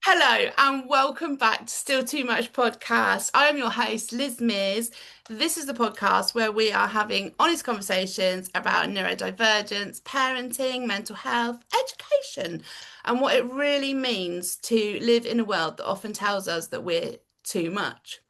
Hello and welcome back to Still Too Much podcast. I am your host, Liz Mears. This is the podcast where we are having honest conversations about neurodivergence, parenting, mental health, education, and what it really means to live in a world that often tells us that we're too much.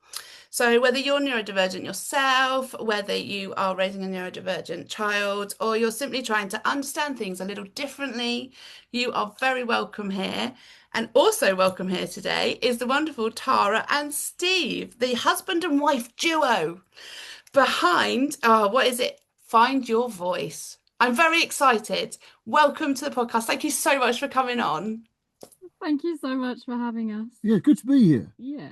So, whether you're neurodivergent yourself, whether you are raising a neurodivergent child, or you're simply trying to understand things a little differently, you are very welcome here. And also welcome here today is the wonderful Tara and Steve, the husband and wife duo behind, what is it? Find Your Voice. I'm very excited. Welcome to the podcast. Thank you so much for coming on. Thank you so much for having us. Yeah, good to be here. Yeah.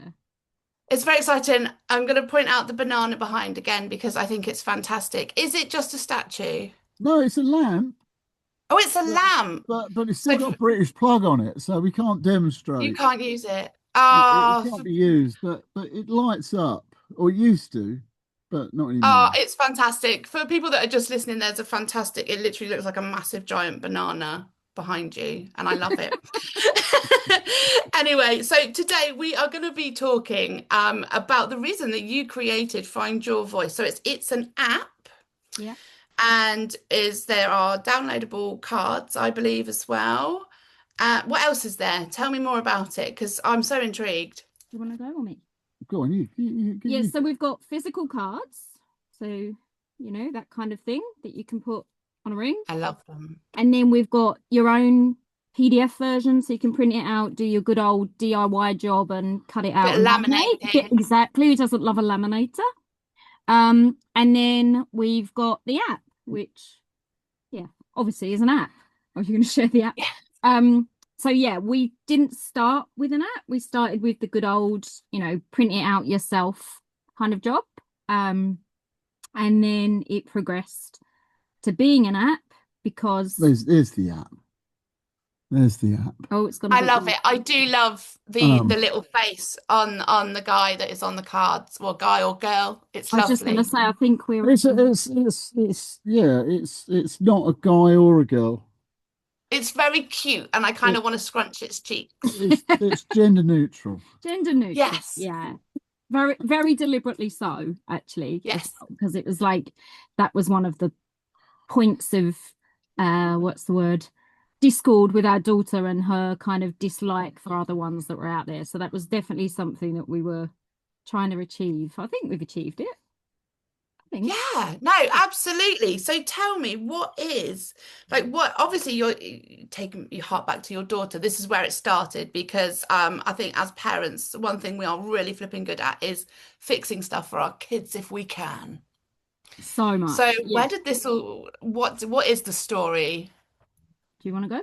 It's very exciting. I'm going to point out the banana behind again because I think it's fantastic. Is it just a statue? No, it's a lamp, Oh, it's a but lamp. but it's So still got a British plug on it, so we can't you demonstrate. can't use it. It Ah, can't be used, but it lights up, or it used to, but not anymore. it's fantastic. For people that are just listening, there's a fantastic, it literally looks like a massive giant banana behind you, and I love it. Anyway, so today we are going to be talking about the reason that you created Find Your Voice. So it's an app. Yeah. And there are downloadable cards, I believe, as well. What else is there? Tell me more about it because I'm so intrigued. Do you want to go or me? Go on, Yeah, so we've got physical cards. So, that kind of thing that you can put on a ring. I love them. And then we've got your own PDF version, so you can print it out, do your good old DIY job and cut it out. Bit of laminating. Exactly. Who doesn't love a laminator? And then we've got the app, which, obviously is an app. Or you're going to share the app. Yeah. So yeah, we didn't start with an app. We started with the good old, print it out yourself kind of job. And then it progressed to being an app because there's the app. There's the app. Oh, it's gonna. I love it. I do love the little face on the guy that is on the cards, or guy or girl. It's lovely. I was just gonna say, I think we're. It's not a guy or a girl. It's very cute, and I kind of want to scrunch its cheeks. It's gender neutral. Gender neutral. Yes. Yeah. Very, very deliberately so, actually. Yes. Because it was like that was one of the points of what's the word? Discord with our daughter and her kind of dislike for other ones that were out there. So that was definitely something that we were trying to achieve. I think we've achieved it. Yeah, no, absolutely. So tell me, obviously you're taking your heart back to your daughter. This is where it started because I think as parents, one thing we are really flipping good at is fixing stuff for our kids if we can. So much. So where did this what is the story? Do you want to go?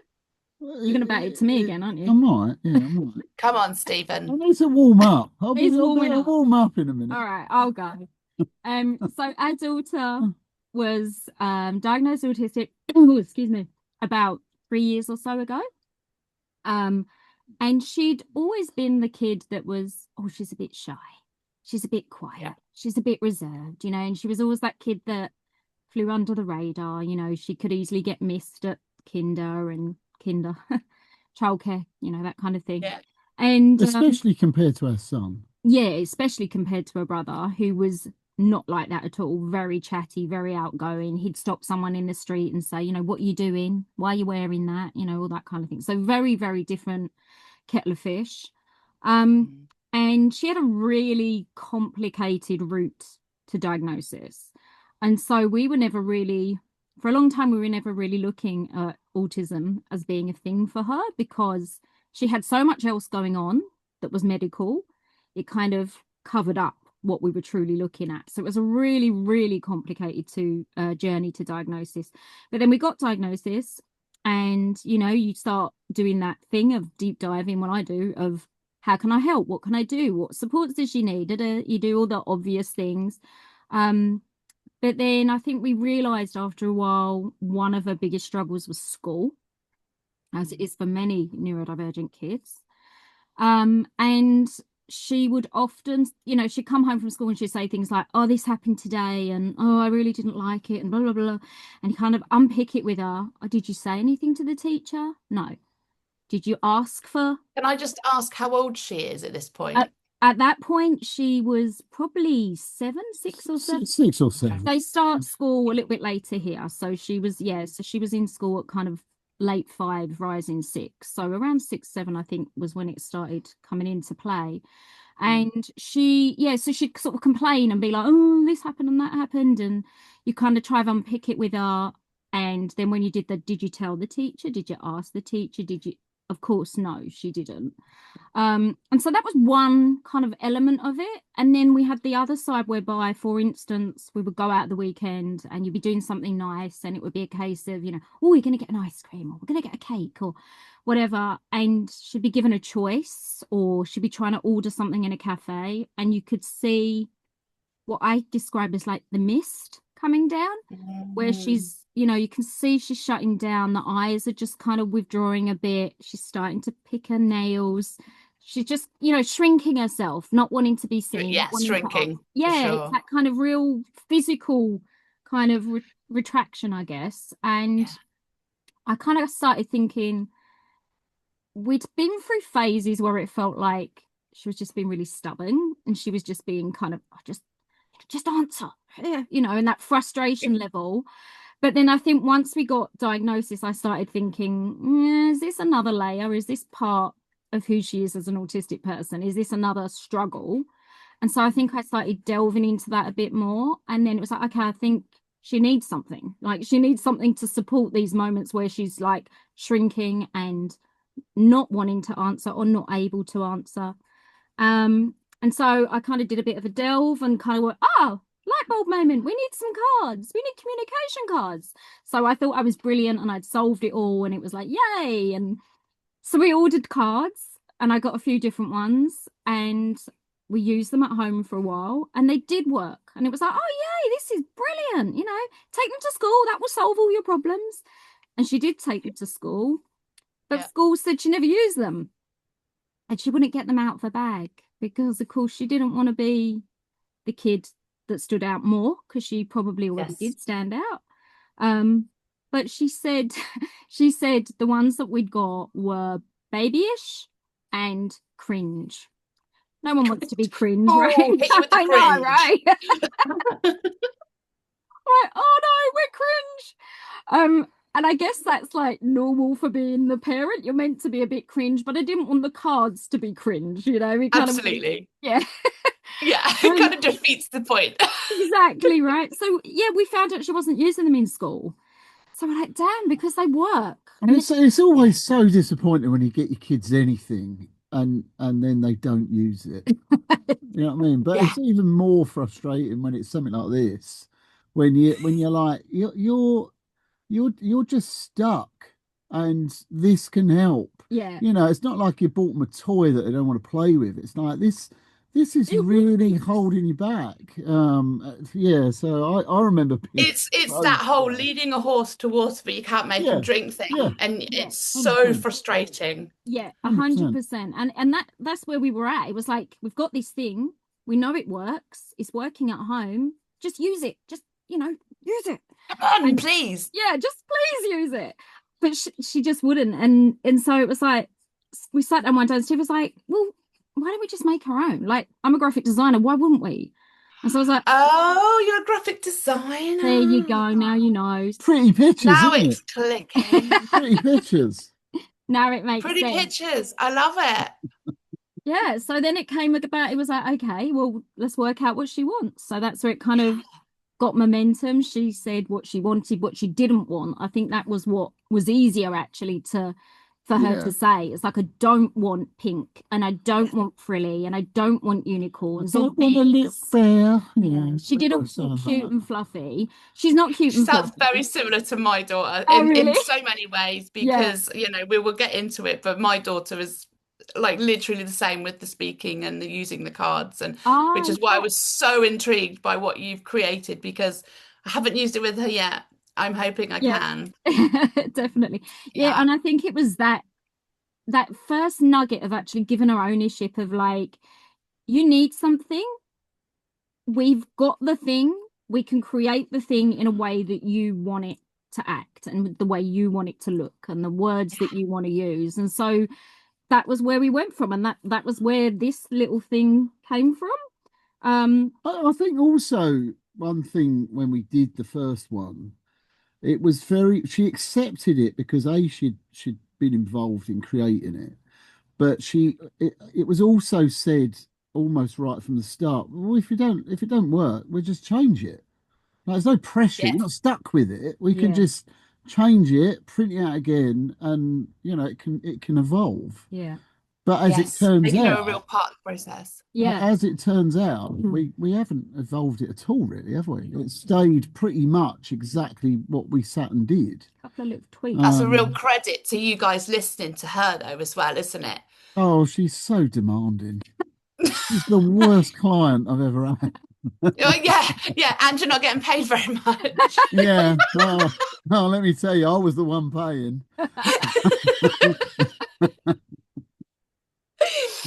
You're going to bat it to me again, aren't you? I might, yeah, I might. Come on, Stephen. I need to warm up. I'll warm up in a minute. All right, I'll go. So our daughter was diagnosed autistic, excuse me, about 3 years or so ago. And she'd always been the kid that was, she's a bit shy. She's a bit quiet. Yeah. She's a bit reserved, and she was always that kid that flew under the radar. She could easily get missed at kinder childcare, that kind of thing. Yeah. And especially compared to her son. Yeah, especially compared to her brother, who was not like that at all. Very chatty, very outgoing. He'd stop someone in the street and say, what are you doing? Why are you wearing that? All that kind of thing. So very, very different kettle of fish. And she had a really complicated route to diagnosis. And so we were never really, for a long time, we were never really looking at autism as being a thing for her because she had so much else going on that was medical. It kind of covered up what we were truly looking at. So it was a really, really complicated journey to diagnosis. But then we got diagnosis and, you start doing that thing of deep diving, what I do, of how can I help? What can I do? What supports does she need? You do all the obvious things. But then I think we realised after a while, one of her biggest struggles was school, as it is for many neurodivergent kids. And she would often, she'd come home from school and she'd say things like, oh, this happened today, and oh, I really didn't like it, and blah, blah, blah. And kind of unpick it with her. Oh, did you say anything to the teacher? No. Did you ask for? Can I just ask how old she is at this point? At that point, she was probably 6 or 7. 6 or 7. They start school a little bit later here. So she was, so she was in school at kind of late 5, rising 6. So around 6, 7, I think, was when it started coming into play. And so she'd sort of complain and be like, oh, this happened and that happened. And you kind of try to unpick it with her. And then when you did you tell the teacher? Did you ask the teacher? Of course, no, she didn't. And so that was one kind of element of it. And then we had the other side whereby, for instance, we would go out the weekend and you'd be doing something nice and it would be a case of, oh, we're going to get an ice cream or we're going to get a cake or whatever. And she'd be given a choice or she'd be trying to order something in a cafe and you could see what I describe as like the mist coming down, where she's, you can see she's shutting down. The eyes are just kind of withdrawing a bit. She's starting to pick her nails. She's just, shrinking herself, not wanting to be seen. Yeah, shrinking. It's that kind of real physical kind of retraction, I guess. And I kind of started thinking we'd been through phases where it felt like she was just being really stubborn and she was just being kind of, just answer, and that frustration level. But then I think once we got diagnosis, I started thinking, is this another layer? Is this part of who she is as an autistic person? Is this another struggle? And so I think I started delving into that a bit more. And then it was like, okay, I think she needs something. Like she needs something to support these moments where she's like shrinking and not wanting to answer or not able to answer. And so I kind of did a bit of a delve and kind of went, oh, light bulb moment. We need some cards. We need communication cards. So I thought I was brilliant and I'd solved it all. And it was like, yay. And so we ordered cards and I got a few different ones and we used them at home for a while and they did work. And it was like, oh, yay, this is brilliant. Take them to school. That will solve all your problems. And she did take them to school. But school said she never used them. And she wouldn't get them out of her bag because, of course, she didn't want to be the kid that stood out more because she probably already did stand out. But she said the ones that we'd got were babyish and cringe. No one wants to be cringe, right? I know, right? Right. Oh no, we're cringe. And I guess that's like normal for being the parent. You're meant to be a bit cringe, but I didn't want the cards to be cringe, Absolutely. Yeah. Yeah, it kind of defeats the point. Exactly, right. So we found out she wasn't using them in school. So we're like, damn, because they work. And it's always so disappointing when you get your kids anything and then they don't use it. You know what I mean? But it's even more frustrating when it's something like this, when you're like you're just stuck and this can help. Yeah. It's not like you bought them a toy that they don't want to play with. It's like this is really holding you back. So I remember it's that whole leading a horse to water but you can't make him drink thing. And it's so frustrating. 100%. And that's where we were at. It was like, we've got this thing, we know it works, it's working at home, just use it, just use it. Come on, please. Yeah, just please use it. But she just wouldn't. And so it was like, we sat down one day and Steve was like, well, why don't we just make our own? Like, I'm a graphic designer, why wouldn't we? And so I was like, oh, you're a graphic designer. There you go, now you know. Pretty pictures, now isn't it's clicking. Pretty pictures. Now it makes pretty sense. pictures. I love it. Yeah, so then it came about, it was like, okay, well, let's work out what she wants. So that's where it kind of got momentum. She said what she wanted, what she didn't want. I think that was what was easier actually for her to say. It's like, I don't want pink and I don't want frilly and I don't want unicorns. I don't want a lip bear. Yeah, she didn't want cute and fluffy. She's not cute and sounds fluffy. very similar to my daughter really? in so many ways because we will get into it, but my daughter is like literally the same with the speaking and the using the cards, and which is why I was so intrigued by what you've created, because I haven't used it with her yet. I'm hoping I can. Definitely. Yeah, and I think it was that first nugget of actually giving her ownership of like, you need something, we've got the thing, we can create the thing in a way that you want it to act and the way you want it to look and the words that you want to use. And so that was where we went from, and that was where this little thing came from. I think also one thing when we did the first one, it was she accepted it because she'd been involved in creating it, but it was also said almost right from the start, well, if it don't work, we'll just change it. Like, there's no pressure. Yes. You're not stuck with it. We Yeah. can just change it, print it out again, and it can evolve. Yeah. But as it Yes, turns making it a out, real part of the process. Yeah. as it turns out, we haven't evolved it at all, really, have we? It stayed pretty much exactly what we sat and did. A couple of little tweaks. That's a real credit to you guys listening to her, though, as well, isn't it? Oh, she's so demanding. She's the worst client I've ever had. Oh, yeah, and you're not getting paid very much. Yeah. Oh, let me tell you, I was the one paying.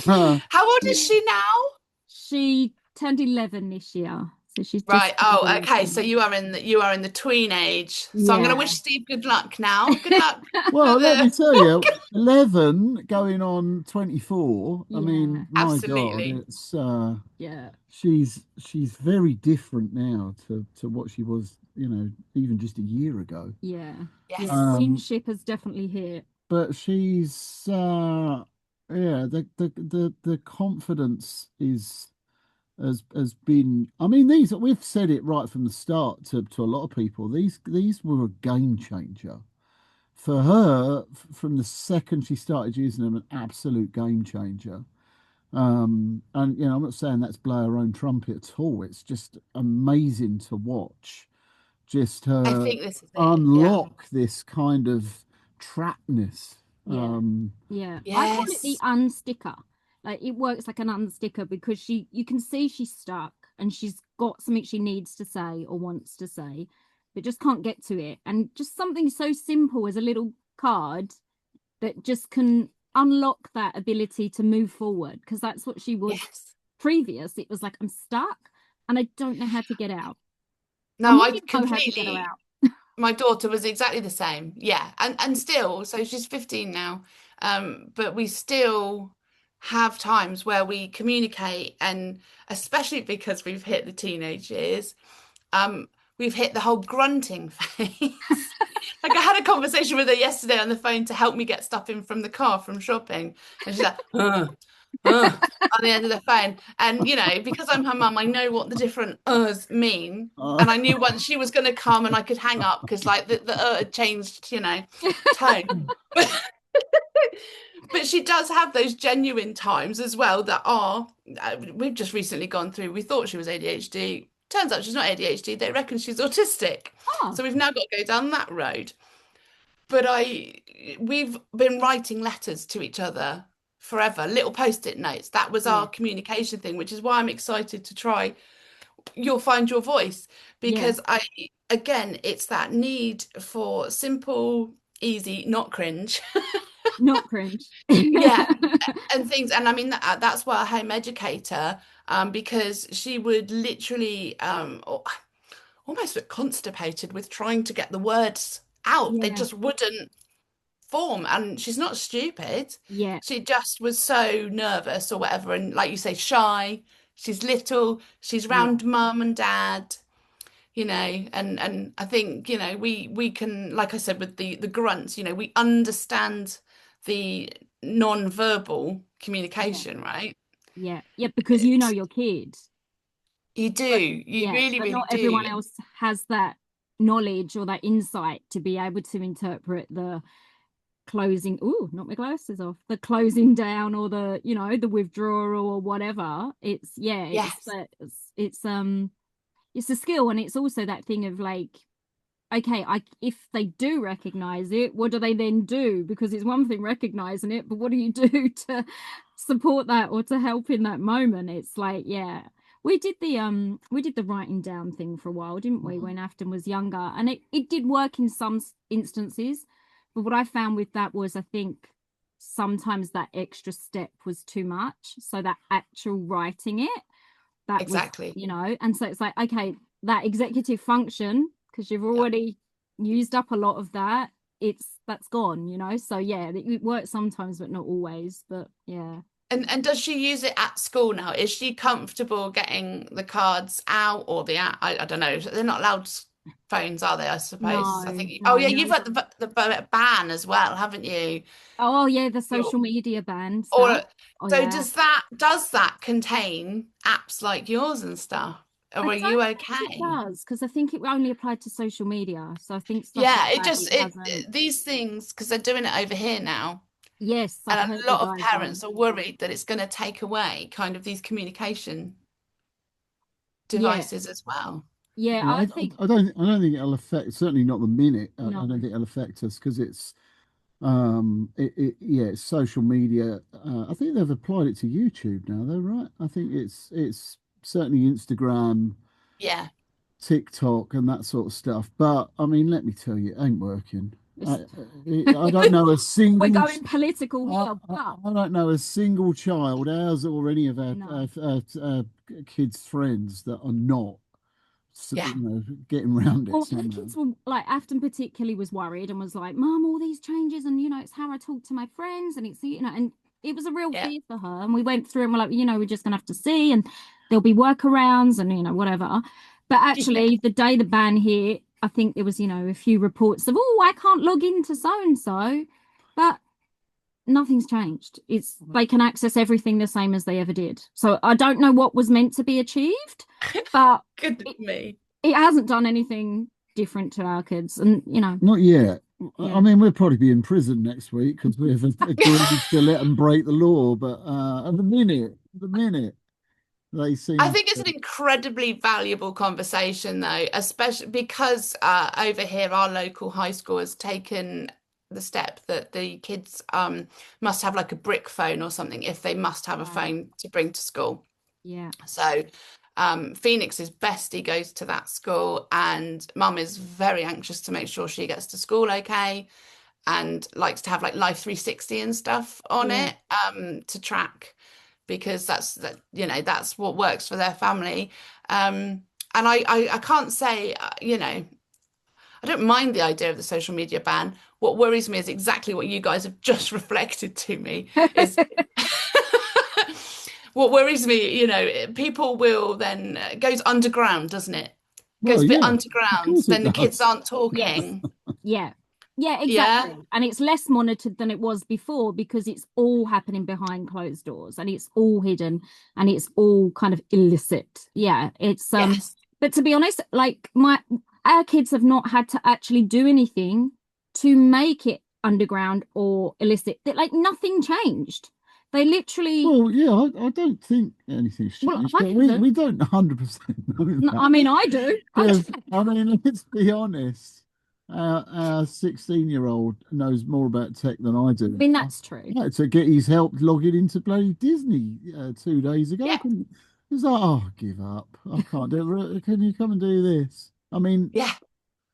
How old is she now? She turned 11 this year, so she's Right. just Oh, okay. So you are in the tween age. So I'm going to wish Steve good luck now. Good luck. Well, let me tell you, 11 going on 24. I mean, my absolutely. God, it's yeah. She's very different now to what she was, even just a year ago. Yeah. Yes. Queenship has definitely hit. But she's the confidence has been, I mean, we've said it right from the start to a lot of people. These were a game changer for her. From the second she started using them, an absolute game changer. And I'm not saying that's blow her own trumpet at all. It's just amazing to watch just her I think this is it. unlock this kind of trapness. Yeah. Yes. I call it the unsticker. Like, it works like an unsticker because you can see she's stuck and she's got something she needs to say or wants to say, but just can't get to it. And just something so simple as a little card that just can unlock that ability to move forward, because that's what she was previous. It was like, I'm stuck and I don't know how to get out. No, I know how to completely get her out. My daughter was exactly the same. Yeah. And still, so she's 15 now. But we still have times where we communicate, and especially because we've hit the teenage years, we've hit the whole grunting phase. Like, I had a conversation with her yesterday on the phone to help me get stuff in from the car from shopping, and she's like, on the end of the phone. And because I'm her mum, I know what the different mean. And I knew once she was going to come and I could hang up because like the had changed, tone. But she does have those genuine times as well that are, we've just recently gone through. We thought she was ADHD. Turns out she's not ADHD. They reckon she's autistic. Oh. So we've now got to go down that road. But we've been writing letters to each other forever, little post-it notes. That was our communication thing, which is why I'm excited to try You'll Find Your Voice, because again, it's that need for simple, easy, not cringe. Not cringe. Yeah. And things. And I mean, that's why a home educator, because she would literally almost get constipated with trying to get the words out. They just wouldn't form. And she's not stupid. Yeah. She just was so nervous or whatever. And like you say, shy. She's little. She's round mum and dad. And I think, we can, like I said, with the grunts, we understand the non-verbal communication, right? Yeah, because you know your kids. You do. You really, but really not do. everyone else has that knowledge or that insight to be able to interpret the closing. Oh, not my glasses off. The closing down or the, the withdrawal or whatever. It's it's a skill, and it's also that thing of like, okay, if they do recognize it, what do they then do? Because it's one thing recognizing it, but what do you do to support that or to help in that moment? It's like, we did the writing down thing for a while, didn't we, when Afton was younger, and it did work in some instances, but what I found with that was, I think sometimes that extra step was too much. So that actual writing it, that exactly was, and so it's like, okay, that executive function, because you've already used up a lot of that, that's gone, you know. So yeah, it works sometimes, but not always. But yeah. And does she use it at school now? Is she comfortable getting the cards out or the app? I don't know. They're not allowed phones, are they? I suppose. I No, think. Oh no, yeah, no. you've had the ban as well, haven't you? Oh yeah, the Your- social media ban Or stuff. Oh so yeah. does that contain apps like yours and stuff? Or I are you don't think it okay? does because I think it only applied to social media. So I think stuff like Yeah, it that, just it it hasn't. these things because they're doing it over here now. Yes, I've And heard a you lot of guys are. parents are worried that it's going to take away kind of these communication Yeah, devices as well. yeah, Well, I think I don't think it'll affect. Certainly not the minute. I no. don't think it'll affect us because it's yeah, it's social media. I think they've applied it to YouTube now, though, right? I think it's certainly Instagram, Yeah. TikTok, and that sort of stuff. But I mean, let me tell you, it ain't working. It's I don't know a we're single. going political I, here, I, but I don't know a single child, ours or any of our no. kids' friends that are not, Yeah. you know, getting around it Well, the somehow. kids were like, Afton particularly was worried and was like, Mum, all these changes, and you know, it's how I talk to my friends, and it's, you know, and it was a real Yeah. fear for her. And we went through and we're like, you know, we're just gonna have to see, and there'll be workarounds and you know, whatever. But Yeah. actually, the day the ban hit, I think there was, you know, a few reports of, oh, I can't log into so and so, but nothing's changed. It's they can access everything the same as they ever did. So I don't know what was meant to be achieved, but Goodness it, me. it hasn't done anything different to our kids. And you know, Not yet. I yeah. mean, we'll probably be in prison next week because we've agreed to let them break the law. But at the minute, they I seem think it's to. an incredibly valuable conversation, though, especially because over here, our local high school has taken the step that the kids must have like a brick phone or something if they must have a Wow. phone to bring to school. Yeah. So Phoenix's bestie goes to that school, and mum is very anxious to make sure she gets to school okay and likes to have like Life 360 and stuff on Yeah. it to track because that's what works for their family. And I can't say, I don't mind the idea of the social media ban. What worries me is exactly what you guys have just reflected to me is what worries me, people will then it goes underground, doesn't it? Well, Goes a bit yeah, of underground, course it then the kids does. aren't Yes. talking. Yeah. Yeah, Yeah, exactly. And it's less monitored than it was before because it's all happening behind closed doors and it's all hidden and it's all kind of illicit. Yeah, it's yes, but to be honest, like my our kids have not had to actually do anything to make it underground or illicit. That like nothing changed. They literally, Well, yeah, I don't think anything's well, changed, I but haven't. we don't 100% know I that mean, I do. I do. because I mean, let's be honest, our 16-year-old knows more about tech than I I do. mean, that's true. I had to get his help logging into bloody Disney 2 days ago. I yeah, couldn't. He's like, "Oh, give up. I can't do it. Can you come and do this?" I mean, yeah.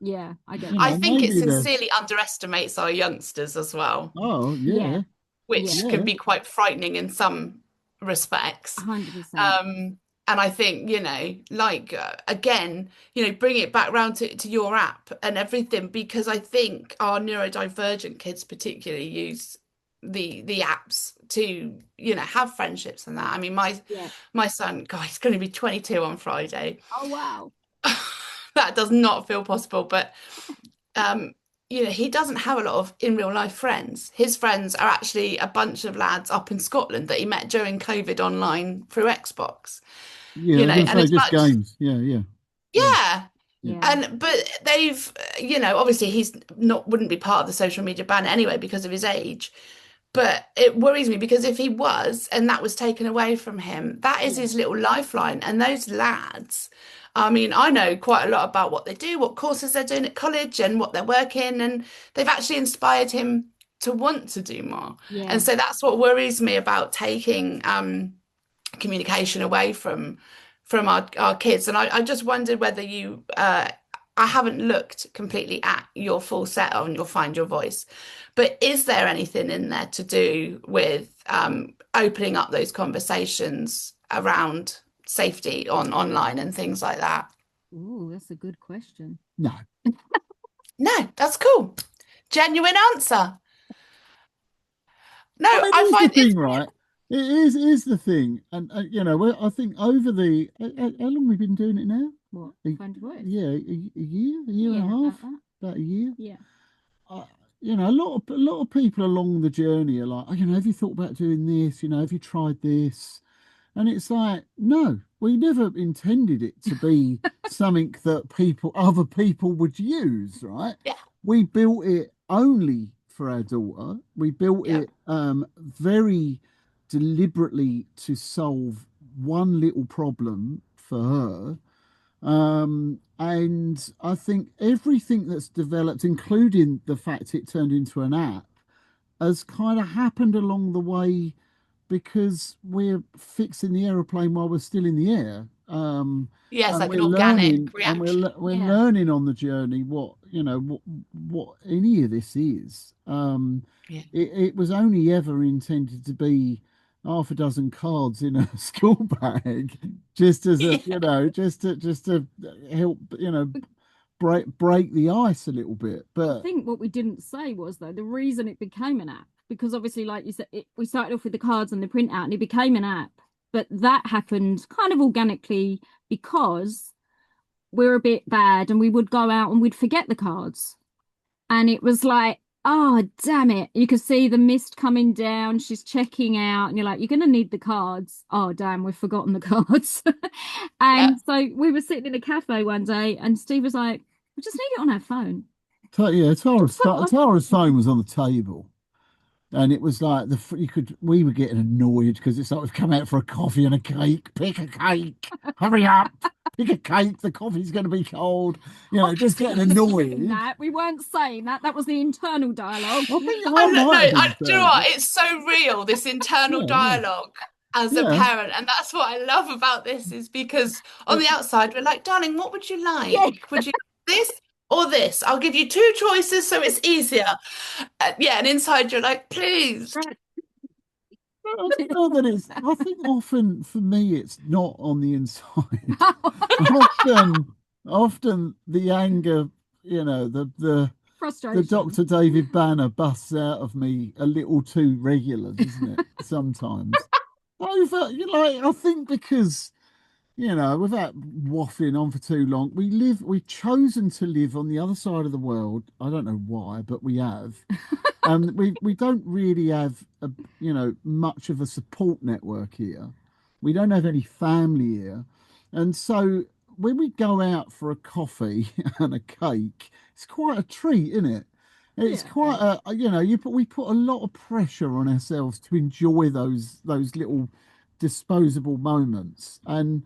Yeah, I get you I that. know, think it maybe the. sincerely underestimates our youngsters as well, Oh, Yeah, yeah, yeah, which can yeah, be quite frightening in some respects. 100%. Um, and I think, like again, bring it back round to your app and everything, because I think our neurodivergent kids particularly use the apps to, have friendships and that. I mean, my Yeah. my son, God, he's going to be 22 on Friday. Oh, wow. That does not feel possible, but um, he doesn't have a lot of in real life friends. His friends are actually a bunch of lads up in Scotland that he met during COVID online through Xbox, yeah. I was going to and say as just much, games. Yeah, yeah, yeah, yeah. yeah. Yeah. And but they've, obviously he's not wouldn't be part of the social media ban anyway because of his age. But it worries me because if he was and that was taken away from him, that is Yeah. his little lifeline. And those lads, I mean, I know quite a lot about what they do, what courses they're doing at college and what they're working, and they've actually inspired him to want to do more. Yeah. And so that's what worries me about taking communication away from our kids. And I just wondered whether you I haven't looked completely at your full set on your Find Your Voice, but is there anything in there to do with opening up those conversations around safety online and things like that? Ooh, that's a good question. No, No, that's cool. Genuine answer. No, I mean, I here's the find it's thing, right? It is the thing, and you know, I think over the how long we've been doing it now? What? A, Find words? yeah, a year and Yeah, a about half, that. about a year. Yeah. I, you know, a lot of people along the journey are like, oh, you know, have you thought about doing this? You know, have you tried this? And it's like, no, we never intended it to be something that other people would use, right? yeah, We built it only for our daughter. We built yeah, it very deliberately to solve one little problem for her. And I think everything that's developed, including the fact it turned into an app, has kind of happened along the way because we're fixing the aeroplane while we're still in the air. yeah. It's And like an we're organic learning, and reaction. we're Yeah. learning on the journey what you know what any of this is. Yeah, It was only ever intended to be half a dozen cards in a school bag, just as a yeah, just to help break the ice a little bit. I But think what we didn't say was though the reason it became an app, because obviously, like you said, we started off with the cards and the printout, and it became an app. But that happened kind of organically because we're a bit bad, and we would go out and we'd forget the cards, and it was like, oh damn it! You could see the mist coming down. She's checking out, and you're like, you're gonna need the cards. Oh damn, we've forgotten the cards. yeah. And so we were sitting in a cafe one day, and Steve was like, we just need it on our phone. yeah, Just put it on. Tara's phone was on the table. And it was like we were getting annoyed because it's like we've come out for a coffee and a cake. Pick a cake, hurry up, pick a cake. The coffee's going to be cold. You know, just getting annoyed. That we weren't saying that. That was the internal dialogue. I think I I no, might have been do you know saying what? it. It's so real, this internal Yeah, dialogue as a yeah, parent. And that's what I love about this is because on yeah. the outside, we're like, darling, what would you Yeah. like? Would you like this or this? I'll give you two choices so it's easier. Yeah, and inside you're like, please. I don't know that it's. I think often for me, it's not on the inside. often, often the anger, you know, the Frustration. Dr. David Banner busts out of me a little too regular, doesn't it? Sometimes. Over, you know, like, I think because, you know, without waffling on for too long, we've chosen to live on the other side of the world. I don't know why, but we have. We don't really have much of a support network here. We don't have any family here, and so when we go out for a coffee and a cake, it's quite a treat, isn't it? It's Yeah. quite a we put a lot of pressure on ourselves to enjoy those little disposable moments, and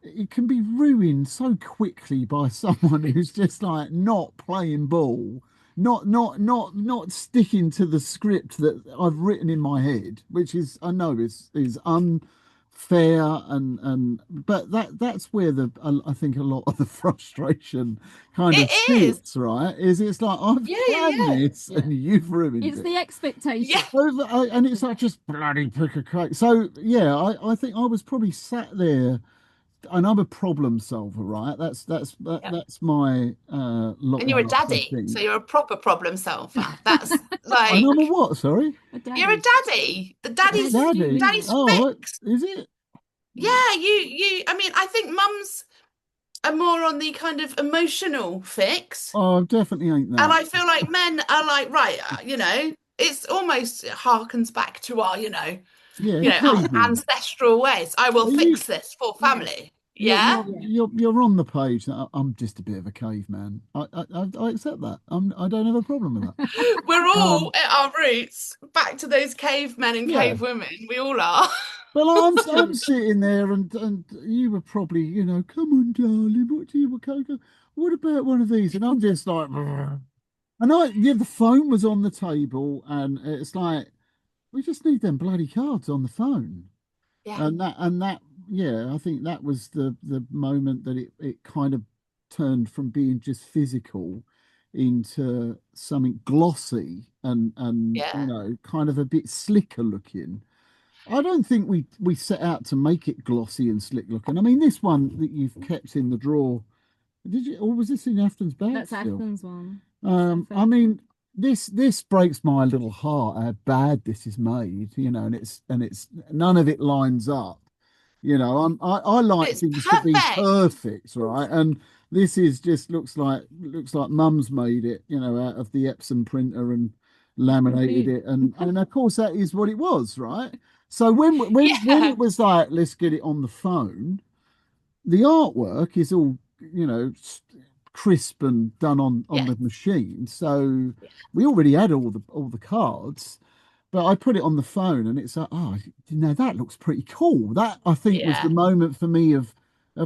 it can be ruined so quickly by someone who's just like not playing ball, not sticking to the script that I've written in my head, which is I know is unfair and but that's where I think a lot of the frustration kind It of is. sits, right? Is it's like I've Yeah, yeah, planned yeah. this Yeah. and you've ruined It's it. the expectation. Yeah, And it's like just bloody pick a cake. So yeah, I think I was probably sat there and I'm a problem solver, right? yeah. That's my And you're a lot, I daddy, so think. you're a proper problem solver. That's And I'm a like what? Sorry, A you're a daddy. daddy. The A daddy's do, isn't daddy. daddy's it? Oh, what fix. is it? Yeah, you I mean, I think mums are more on the kind of emotional fix. Oh, I definitely ain't And that. I feel like men are like, right, it's almost harkens back to our, Yeah, our caveman. ancestral ways. I will Are you? fix this for Yeah. family. Yeah. Yeah. You're on the page. I'm just a bit of a caveman. I accept that. I don't have a problem with that. We're all Um, at our roots back to those cavemen and yeah. cave women. We all are. Well, I'm sitting there, and you were probably, come on, darling, what do you want? What about one of these? And I'm just like, "Brr." And the phone was on the table, and it's like we just need them bloody cards on the phone, Yeah. and that, yeah, I think that was the moment that it kind of turned from being just physical into something glossy and Yeah. kind of a bit slicker looking. I don't think we set out to make it glossy and slick looking. I mean, this one that you've kept in the drawer, did you, or was this in Afton's bag That's still? Athens one. I mean, this breaks my little heart how bad this is made, and it's none of it lines up. I like It's things to be perfect. perfect, right? And this is just looks like mum's made it, out of the Epson printer and laminated it, and of course that is what it was, right? So when Yeah, it was like, let's get it on the phone, the artwork is all crisp and done on yeah, the machine. So we already had all the cards, but I put it on the phone and it's like, oh, that looks pretty cool. That I think was the yeah, moment for me of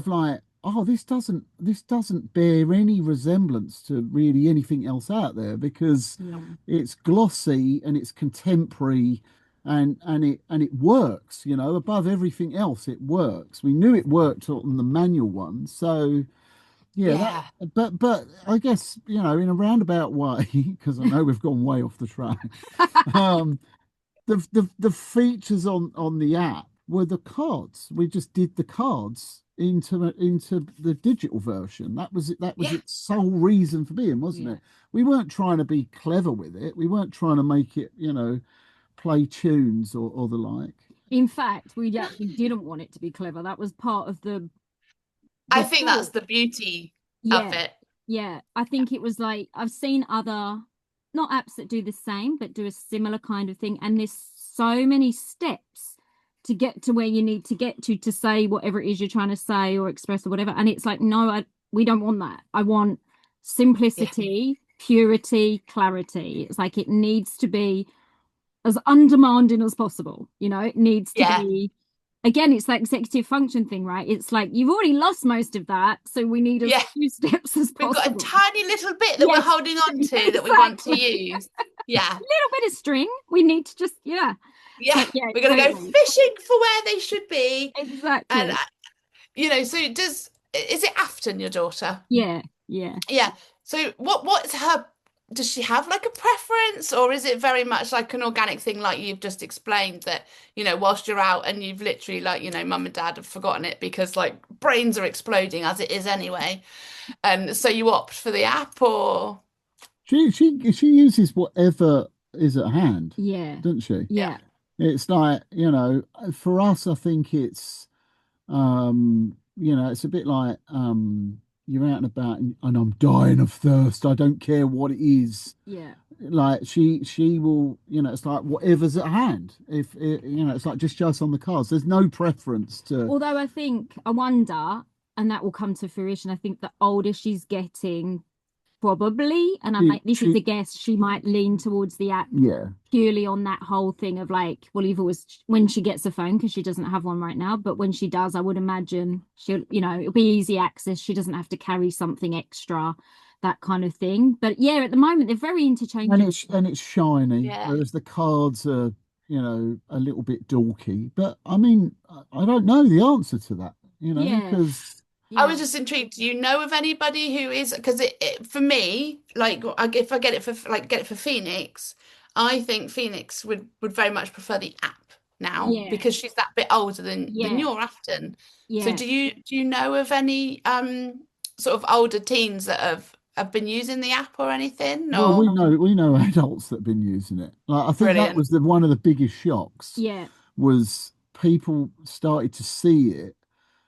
like, oh, this doesn't bear any resemblance to really anything else out there, because Yeah. it's glossy and it's contemporary, and it works, above everything else. It works. We knew it worked on the manual one. So yeah, yeah. but I guess, in a roundabout way, because I know we've gone way off the track. Um, the features on the app were the cards. We just did the cards into the digital version. That was Yeah. its sole reason for being, wasn't Yeah. it? We weren't trying to be clever with it. We weren't trying to make it, play tunes or the like. In fact, we actually didn't want it to be clever. That was part of I the think that's thought. the beauty of Yeah. it. Yeah. I think it was like I've seen other not apps that do the same, but do a similar kind of thing. And there's so many steps to get to where you need to get to say whatever it is you're trying to say or express or whatever. And it's like, no, we don't want that. I want Yeah, simplicity, purity, clarity. It's like it needs to be as undemanding as possible. It needs to yeah, be, again, it's that executive function thing, right? It's like you've already lost most of that, so we need as yeah. few steps as We've got a possible. tiny little bit that we're Yes, holding on to that we want to exactly. use. Yeah, Little bit of string. We need to just, yeah. yeah. But yeah, We're gonna go totally. fishing for where they should be, and Exactly. so is it Afton, your daughter? Yeah, yeah. Yeah. So what's her, does she have like a preference, or is it very much like an organic thing like you've just explained that, whilst you're out and you've literally like, mum and dad have forgotten it because like brains are exploding as it is anyway. And so you opt for the app or She uses whatever is at hand, Yeah. doesn't she? yeah. Yeah. It's like, for us, I think it's a bit like, you're out and about, and I'm dying of thirst. I don't care what it is. Yeah. Like she will, it's like whatever's at hand. If it, it's like just show us on the cards. There's no preference to. Although I wonder, and that will come to fruition, I think the older she's getting, probably, and I She, might, this is a she, guess, she might lean towards the app yeah. purely on that whole thing of like, well, either was when she gets a phone because she doesn't have one right now, but when she does, I would imagine she'll, it'll be easy access. She doesn't have to carry something extra, that kind of thing. But yeah, at the moment they're very And interchangeable. it's shiny, Yeah. whereas the cards are, a little bit dorky. But I mean, I don't know the answer to that, Yeah, because I was yeah, just intrigued. Do you know of anybody who is, because for me, like if I get it for Phoenix, I think Phoenix would very much prefer the app now yeah, because she's that bit older than yeah, you're Afton. So yeah. do you know of any sort of older teens that have been using the app or anything? well, we Or know we know adults that have been using it. Like, I think that brilliant. was the one of the biggest shocks, Yeah, was people started to see it,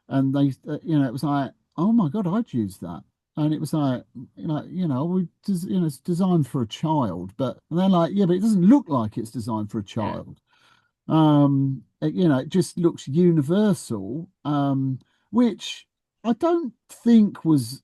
and they, it was like, oh my God, I'd use that. And it was like, it's designed for a child, but and they're like, yeah, but it doesn't look like it's designed for a Yeah. child. It just looks universal, which I don't think was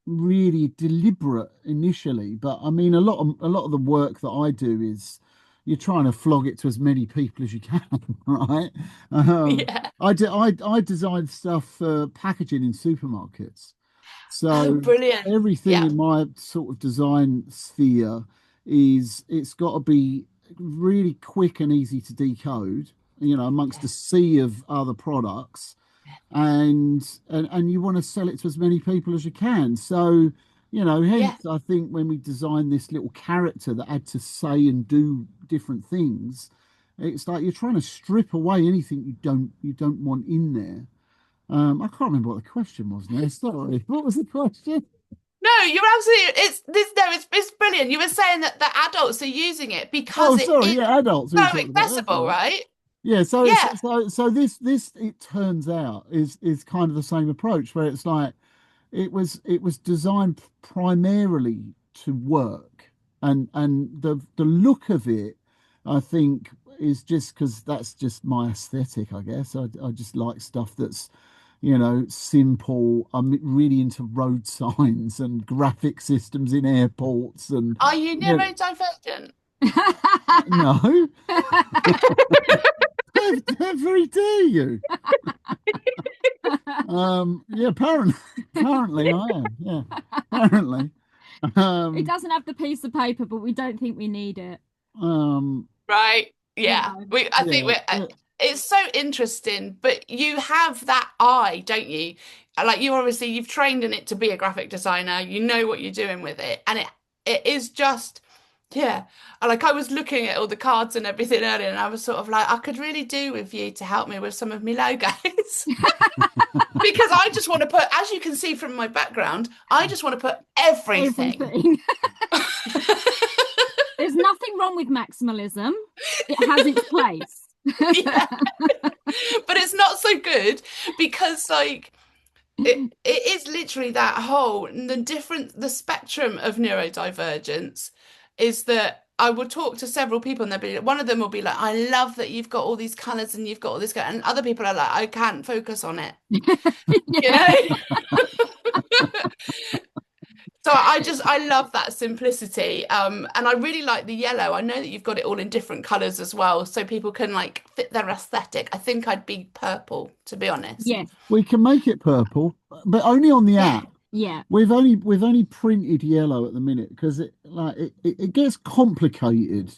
really deliberate initially. But I mean, a lot of the work that I do is you're trying to flog it to as many people as you can, right? Um, Yeah. I design stuff for packaging in supermarkets. Oh, So brilliant. everything Yeah. in my sort of design sphere it's got to be really quick and easy to decode, amongst Yeah. a sea of other products, and you want to sell it to as many people as you can. So, Yeah. hence I think when we designed this little character that had to say and do different things, it's like you're trying to strip away anything you don't want in there. I can't remember what the question was now. Sorry. What was the question? No, you're absolutely. It's this. No, it's brilliant. You were saying that the adults are using it because Oh, it sorry, is yeah, adults we were so talking about. That's accessible, all right. right? Yeah, so it's Yeah. so this it turns out is kind of the same approach where it's like it was designed primarily to work, and the look of it, I think, is just because that's just my aesthetic, I guess. I just like stuff that's, simple. I'm really into road signs and graphic systems in airports, and Are you yeah, neurodivergent? no, how very dare you? Yeah, apparently I am. Yeah, apparently. It Um, doesn't have the piece of paper, but we don't think we need it. um, Right. You Yeah. know. I think yeah, we're. It's so interesting, but you have that eye, don't you? Like you obviously you've trained in it to be a graphic designer. You know what you're doing with it, and it is just. Yeah. Like I was looking at all the cards and everything earlier, and I was sort of like, I could really do with you to help me with some of my logos. Because I just want to put, as you can see from my background, I just want to put everything. Everything. There's nothing wrong with maximalism. It has its place. Yeah. But it's not so good because like it is literally that whole the spectrum of neurodivergence is that I will talk to several people and they'll be one of them will be like, I love that you've got all these colours and you've got all this and other people are like, I can't focus on it. You Yeah. know? So I love that simplicity. And I really like the yellow. I know that you've got it all in different colours as well, so people can like fit their aesthetic. I think I'd be purple, to be honest. Yes. we can make it purple, but only on the Yeah. app. Yeah. We've only printed yellow at the minute because it gets complicated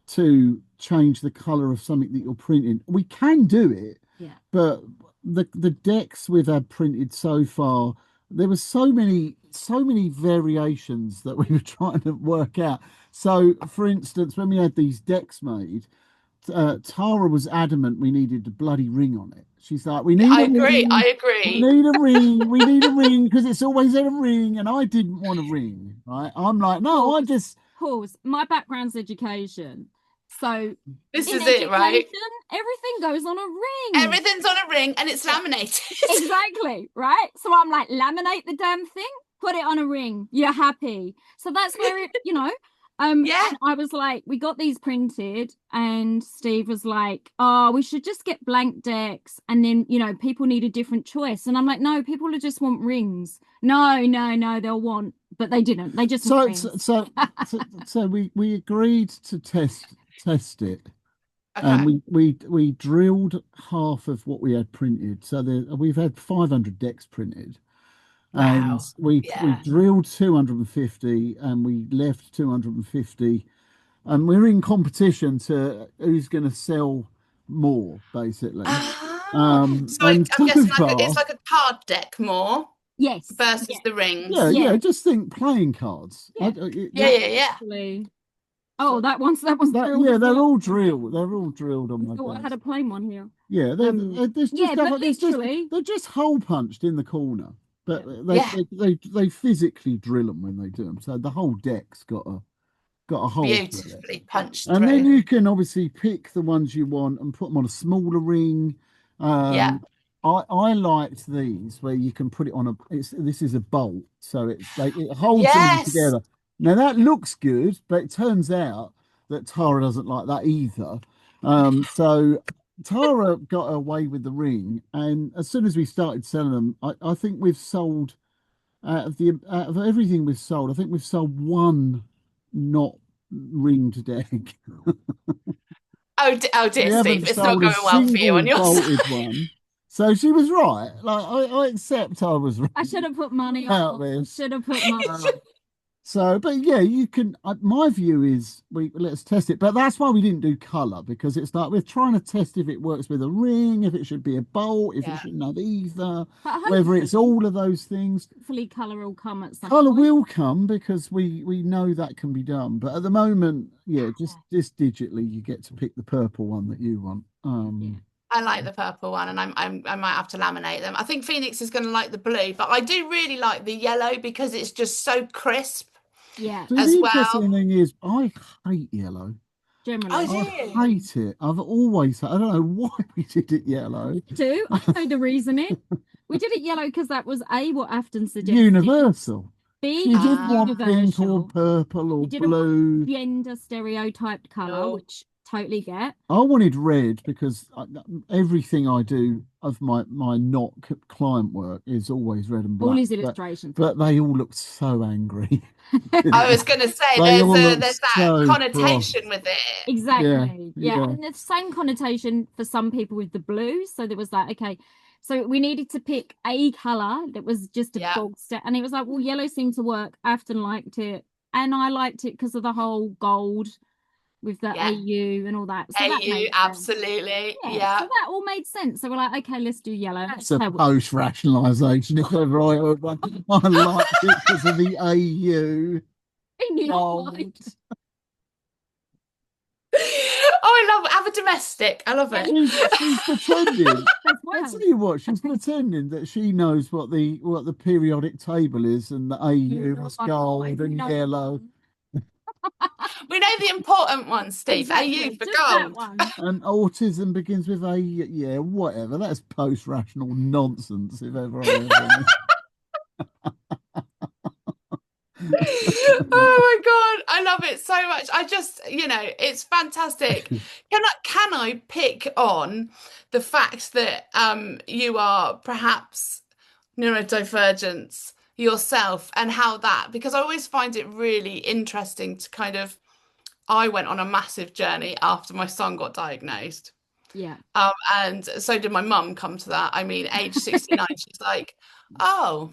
to change the color of something that you're printing. We can do it, Yeah. but the decks we've had printed so far, there were so many variations that we were trying to work out. So, for instance, when we had these decks made, Tara was adamant we needed a bloody ring on it. She's like, we need I a agree. ring, I we agree. need a ring, we need a ring because it's always had a ring, and I didn't want a ring, right? I'm like, no, I just Pause. My background's education. So This in is it, right? education, everything goes on a ring. Everything's on a ring and it's laminated. Exactly, right? So I'm like, laminate the damn thing, put it on a ring. You're happy. So that's where it, Yeah. and I was like, we got these printed, and Steve was like, oh, we should just get blank decks, and then people need a different choice. And I'm like, no, people just want rings. No, no, no, they'll want, but they didn't. They just want rings. so we agreed to test it. And Okay. we drilled half of what we had printed. So we've had 500 decks printed, and Wow. we Yeah. drilled 250, and we left 250, and we're in competition to who's going to sell more, basically. Oh, so And I'm so guessing like it's far, like a card deck more Yes. versus Yeah. the yeah, rings. yeah, Yeah. just think playing cards. Yeah. Yeah, yeah, yeah. Actually. Oh, that one's drilled Yeah, as they're well. all drilled. They're all drilled on I my thought I had desk. a plain one here. Yeah, there's Yeah, just but there's just literally, they're just hole punched in the corner, but yeah. they Yeah. they, they they physically drill them when they do them. So the whole deck's got a hole through it, Beautifully punched and then through. you can obviously pick the ones you want and put them on a smaller ring. Yeah. Um, I liked these where you can put it on a. This is a bolt, so it holds them all Yes. together. Now that looks good, but it turns out that Tara doesn't like that either. So Tara got away with the ring, and as soon as we started selling them, I think we've sold out of everything we've sold. I think we've sold one not ringed deck. Oh We dear, haven't Steve. It's not sold a going well for you single on your bolted side. one. So she was right. Like I accept I was right I should have put money about on. this. Should have put money. So, but yeah, you can. My view is let's test it, but that's why we didn't do color because it's like we're trying to test if it works with a ring, if it should be a bolt, if it Yeah. shouldn't have either, But whether it's all of those things. hopefully colour will come at some Color point. will come because we know that can be done, but at the moment, yeah, just digitally, you get to pick the purple one that you want. Yeah. I like the purple one, and I might have to laminate them. I think Phoenix is going to like the blue, but I do really like the yellow because it's just so crisp Yeah, So the as interesting well. thing is, I hate yellow. Oh, generally. do I you? hate it. I've always, I don't know why we did it yellow. Two, I know the reasoning. We did it yellow because that was A, what Afton suggested. Universal. B, She it's didn't Ah, want pink or universal. purple You or didn't want blue. gender stereotyped colour, no. which totally get. I wanted red because everything I do of my not client work is always red and All black. his illustrations. But they all look so angry. I was going to say They all look there's that so cross. connotation with it. Yeah, Exactly. Yeah. yeah. And the same connotation for some people with the blue. So there was that, okay. So we needed to pick a colour that was just a Yeah, bog set. And it was like, well, yellow seemed to work. Afton liked it. And I liked it because of the whole gold with the yeah. AU and all that. So that AU, made sense. absolutely. Yeah. So Yeah. that all made sense. So we're like, okay, let's do yellow. That's a post-rationalisation, if ever I heard one. I liked it because of the AU. In your Gold. mind. Oh, I love it. Have a domestic. I love it. She's pretending. As I well. tell you what, she's pretending that she knows what the periodic table is, and the AU is gold and yellow, We know the important ones, Steve. AU Exactly. for Just that gold. one. and autism begins with A. Yeah, whatever. That's post-rational nonsense, if ever I heard one. Oh my God, I love it so much. I just, it's fantastic. Can I pick on the fact that you are perhaps neurodivergent yourself and how that, because I always find it really interesting to kind of, I went on a massive journey after my son got diagnosed. Yeah. And so did my mum come to that. I mean, age 69, she's like, oh,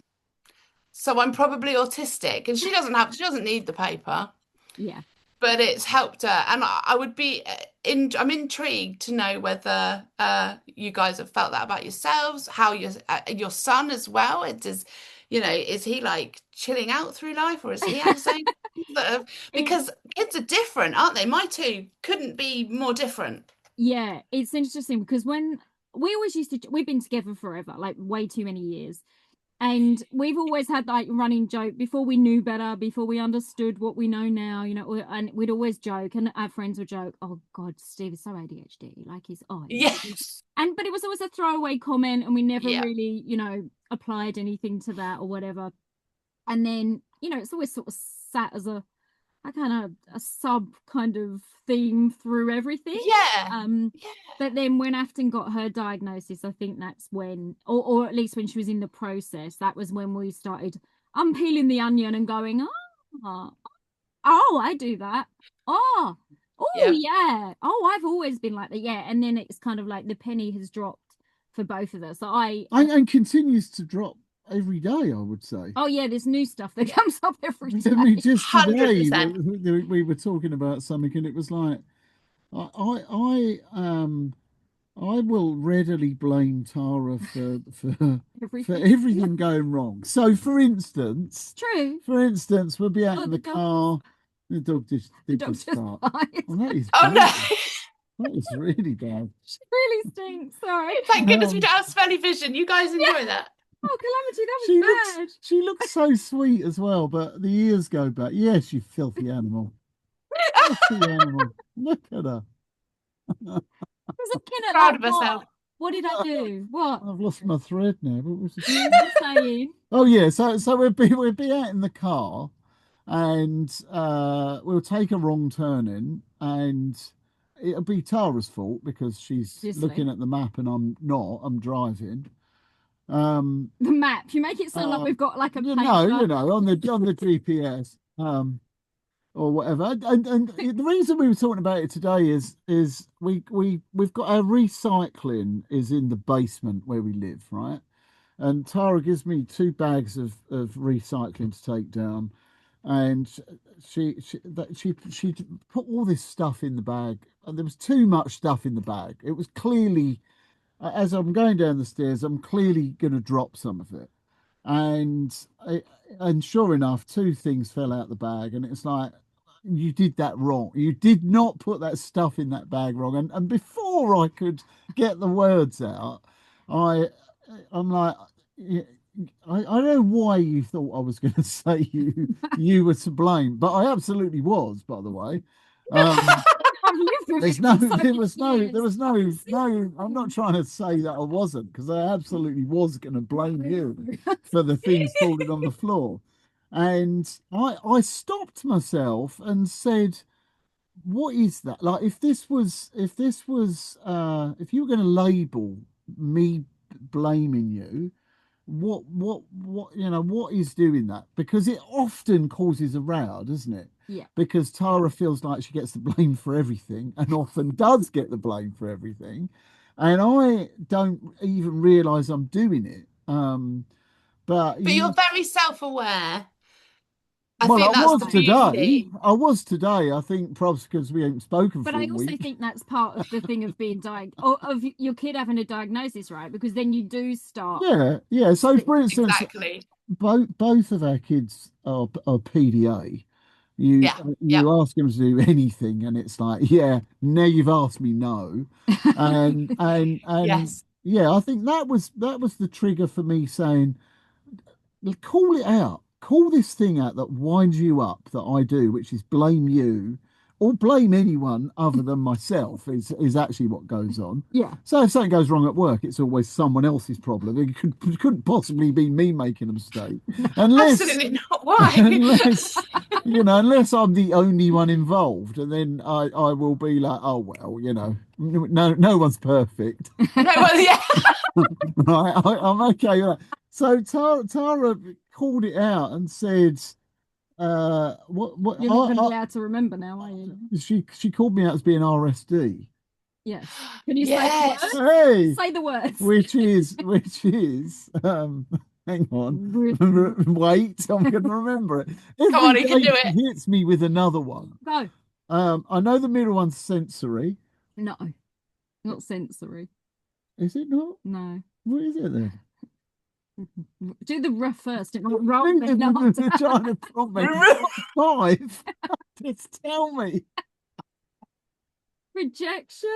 so I'm probably autistic. And she doesn't need the paper, Yeah. but it's helped her. And I would be I'm intrigued to know whether you guys have felt that about yourselves, how your son as well. It does, is he like chilling out through life, or is he had his own sort of, because kids are different, aren't they? My two couldn't be more different. Yeah, it's interesting because when we always used to, we've been together forever, like way too many years. And we've always had like running joke before we knew better, before we understood what we know now, and we'd always joke, and our friends would joke, oh God, Steve is so ADHD, like he's odd. Yes. But it was always a throwaway comment, and we never Yeah. really, applied anything to that or whatever. And then, it's always sort of sat as a kind of a sub kind of theme through everything. Yeah. But then when Afton got her diagnosis, I think that's when, or at least when she was in the process, that was when we started unpeeling the onion and going, oh, I do that. Oh, Yeah. yeah. Oh, I've always been like that. Yeah. And then it's kind of like the penny has dropped for both of us. And continues to drop every day, I would say. Oh yeah, there's new stuff that comes up every day. I mean, just today 100%. we were talking about something, and it was like, I will readily blame Tara for everything going wrong. So, for instance, True. we'll be out in the car. The dog just did dog just just start. died. Well, that is Oh no. bad. That is really bad. She really stinks. Sorry. Thank goodness we don't have smelly vision. You guys enjoy that. Oh, Calamity, that was bad. She looks so sweet as well, but the ears go back. Yes, you filthy animal. Filthy animal. Look at her. I was looking at Proud that. of herself. What did I do? What? I've lost my thread now. What was it? You were saying? Oh yeah, so we'd be out in the car, and we'll take a wrong turn in, and it'll be Tara's fault because she's Obviously. looking at the map and I'm not. I'm driving. The map. You make it sound like we've got like a paper. No, on the GPS. Or whatever. And the reason we were talking about it today is we've got our recycling is in the basement where we live, right? And Tara gives me 2 bags of recycling to take down, and she put all this stuff in the bag, and there was too much stuff in the bag. It was clearly, as I'm going down the stairs, I'm clearly going to drop some of it, and sure enough, 2 things fell out the bag, and it's like, you did that wrong. You did not put that stuff in that bag wrong. And before I could get the words out, I I'm like, yeah, I don't know why you thought I was going to say you were to blame, but I absolutely was, by the way. Um, I've lived with there's it no, for so there many was no, years. there was no. I'm not trying to say that I wasn't, because I absolutely was going to blame you for the things falling on the floor. And I stopped myself and said, what is that? Like, if you were going to label me blaming you, what is doing that? Because it often causes a row, doesn't it? Yeah. Because Tara feels like she gets the blame for everything, and often does get the blame for everything, and I don't even realize I'm doing it. But But you you're very self-aware. I Well, think I that's was the today. beauty. I was today. I think perhaps because we ain't spoken But for a I also week. think that's part of the thing of being or of your kid having a diagnosis, right? Because then you do start. Yeah, yeah. So, for instance, Exactly. both of our kids are PDA. You Yeah. Yeah. you ask them to do anything, and it's like, yeah, now you've asked me no, and Yes. yeah, I think that was the trigger for me saying, call it out. Call this thing out that winds you up that I do, which is blame you or blame anyone other than myself is actually what goes on. Yeah. So if something goes wrong at work, it's always someone else's problem. Couldn't possibly be me making a mistake. Unless Absolutely not. Why? unless unless I'm the only one involved, and then I will be like, oh well, no one's perfect. No, well, yeah. Right, I'm okay with that. So Tara called it out and said, what You're not going to be able to remember now, are you? she called me out as being RSD. Yes. Can you say the Yes. words? Hey, Say the words. which is hang on, wait, I'm going to remember it. Come Every on, you can day do she it. hits me with another one. Go. I know the middle one's sensory. No, not sensory. Is it not? No. What is it then? Do the rough first. It might roll me You're not. trying to prompt me. Five. Just tell me. Rejection?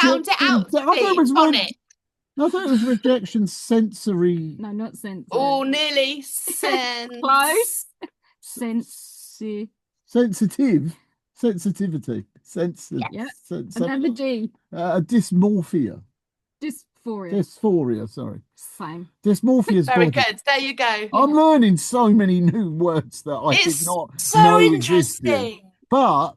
Sound it Rejection. out to me. Tonic. I thought it was rejection sensory. No, not sensory. Oh, nearly Close. Sensi. Sensitive. Sensitivity. Sensitive. Yeah. Sens And then the D. Dysmorphia. Dysphoria. Dysphoria, sorry. Same. Dysmorphia's Very body. good. There you go. I'm learning so many new words that I did It's not so know existed. interesting. But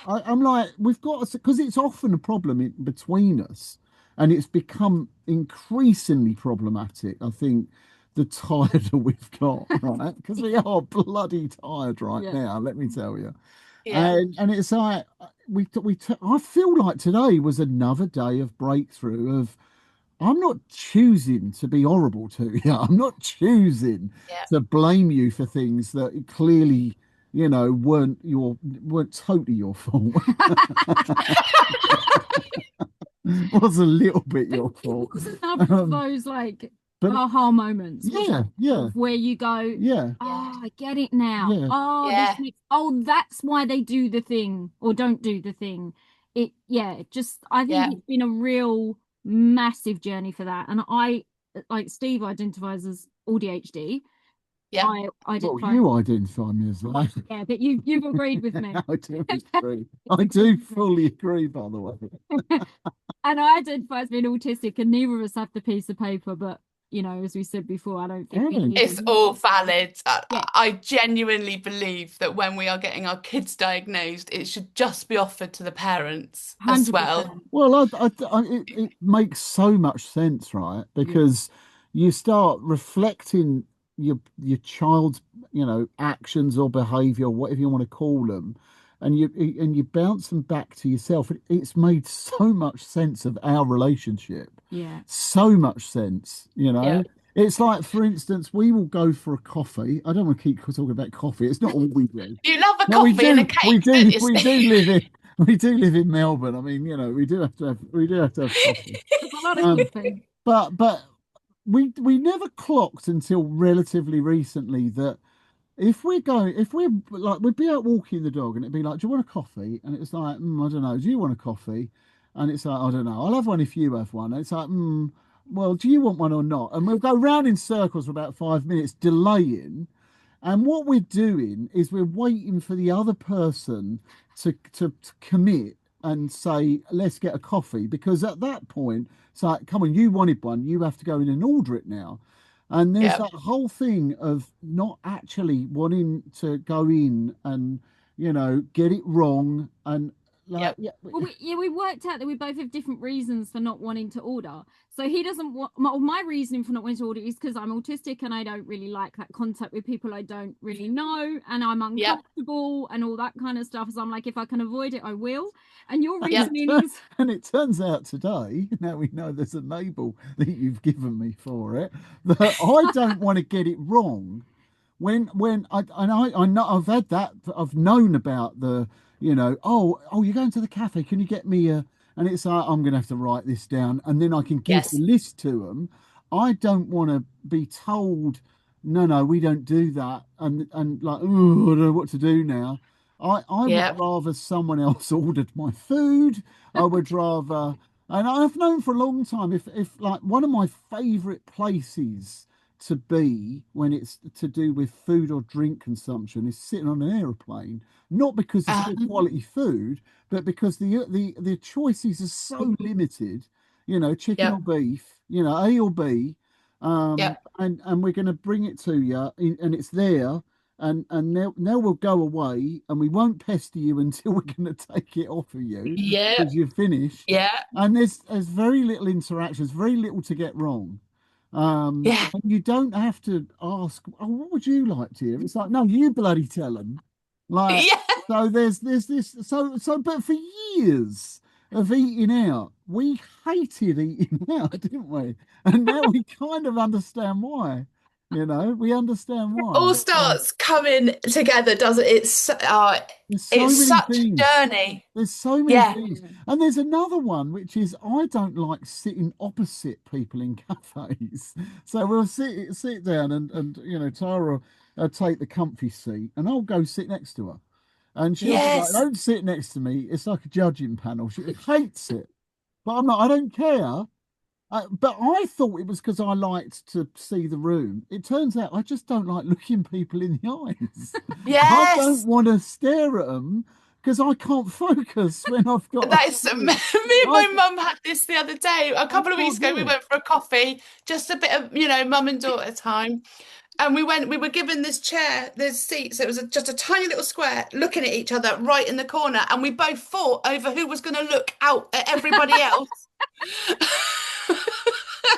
I'm like, we've got to, because it's often a problem between us, and it's become increasingly problematic. I think the tireder we've got, right? Because we are bloody tired right Yeah. now, let me tell you. Yeah. And it's like I feel like today was another day of breakthrough of I'm not choosing to be horrible to you. I'm not choosing Yeah. to blame you for things that clearly, weren't totally your fault. Was a little bit your fault. It was another of those aha moments. Yeah, yeah. Where you go, yeah. oh, I get it now. Yeah. Oh, Yeah. that's why they do the thing or don't do the thing. I think it's been a real massive journey for that. And I, like Steve identifies as ADHD. Yeah. You identify me as that. Yeah, but you've agreed with me. I do agree. I do fully agree, by the way. And I identify as being autistic, and neither of us have the piece of paper, but as we said before, I don't think it's all valid. Yeah. I genuinely believe that when we are getting our kids diagnosed, it should just be offered to the parents as 100%. well. Well, it makes so much sense, right? Because you start reflecting your child's, actions or behavior, whatever you want to call them, and you bounce them back to yourself. It's made so much sense of our relationship. Yeah. So much sense, Yeah. It's like, for instance, we will go for a coffee. I don't want to keep talking about coffee. It's not all we do. You love a coffee and a cake, don't you, we Steve? we do live in Melbourne. I mean, we do have to have coffee. There's a lot of coffee. But we never clocked until relatively recently that if we're like, we'd be out walking the dog and it'd be like, do you want a coffee? And it's like, I don't know, do you want a coffee? And it's like, I don't know, I'll have one if you have one. And it's like, well, do you want one or not? And we'll go round in circles for about 5 minutes, delaying. And what we're doing is we're waiting for the other person to commit and say, let's get a coffee. Because at that point, it's like, come on, you wanted one, you have to go in and order it now. And there's Yep. that whole thing of not actually wanting to go in and, get it wrong. And like, Yep. yeah, Well, we worked out that we both have different reasons for not wanting to order. So he doesn't want my reasoning for not wanting to order is because I'm autistic and I don't really like that contact with people I don't really know, and I'm Yep. uncomfortable and all that kind of stuff. So I'm like, if I can avoid it, I will. And your Yep. reasoning is and it turns out today, now we know there's a label that you've given me for it, that I don't want to get it wrong. When I know I've had that, I've known about the, oh, you're going to the cafe, can you get me a, and it's like, I'm gonna have to write this down and then I can give the Yes. list to them. I don't want to be told, no, we don't do that, and like, oh, I don't know what to do now. I would Yep. rather someone else ordered my food. I would rather, and I've known for a long time, if like one of my favorite places to be when it's to do with food or drink consumption is sitting on an aeroplane, not because it's good Um, quality food, but because the choices are so limited, chicken or yep. beef, A or B, Yep. and we're going to bring it to you, and it's there, and now we'll go away, and we won't pester you until we're going to take it off of you because Yep. you're finished, Yeah. and there's very little interactions, very little to get wrong. Yeah. And you don't have to ask, oh, what would you like to hear? It's like, no, you bloody tell them. Like, Yeah. so there's this, but for years of eating out, we hated eating out, didn't we? And now we kind of understand why. We understand All why. So starts coming together, doesn't it? there's so It's many such a things. journey. There's so many Yeah. things. And there's another one, which is I don't like sitting opposite people in cafes. So we'll sit down and Tara will take the comfy seat and I'll go sit next to her. And she'll be like, Yes. don't sit next to me. It's like a judging panel. She hates it. But I'm like, I don't care. But I thought it was because I liked to see the room. It turns out I just don't like looking people in the eyes. I don't Yes. want to stare at them because I can't focus when I've got That to is, me see. and I, my mum had this the other day. A I couple of weeks can't ago, do we it. went for a coffee, just a bit of, mum and daughter time. And we were given this chair, there's seats. It was just a tiny little square looking at each other right in the corner. And we both fought over who was going to look out at everybody else.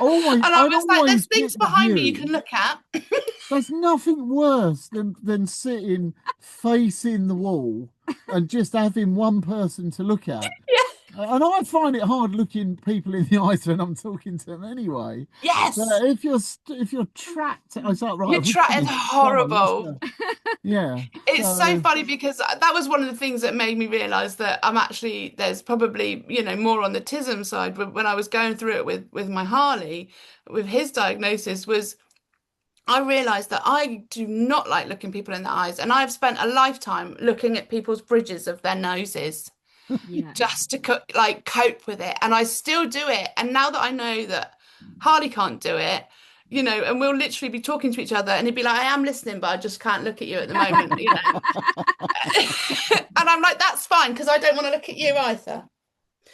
Always, And I I'd was like, there's always pick things behind me you can you. look at. There's nothing worse than sitting facing the wall and just having one person to look at. Yeah. And I find it hard looking people in the eyes when I'm talking to them anyway. But Yes. if you're trapped, I was like, right, You're we trying. It's finished. Come on, let's horrible. go. Yeah. It's so So funny because that was one of the things that made me realize that I'm actually there's probably more on the TISM side when I was going through it with my Harley with his diagnosis was I realized that I do not like looking people in the eyes and I've spent a lifetime looking at people's bridges of their noses yeah. just to like cope with it and I still do it and now that I know that Harley can't do it and we'll literally be talking to each other and he'd be like I am listening but I just can't look at you at the moment. And I'm like, that's fine because I don't want to look at you either.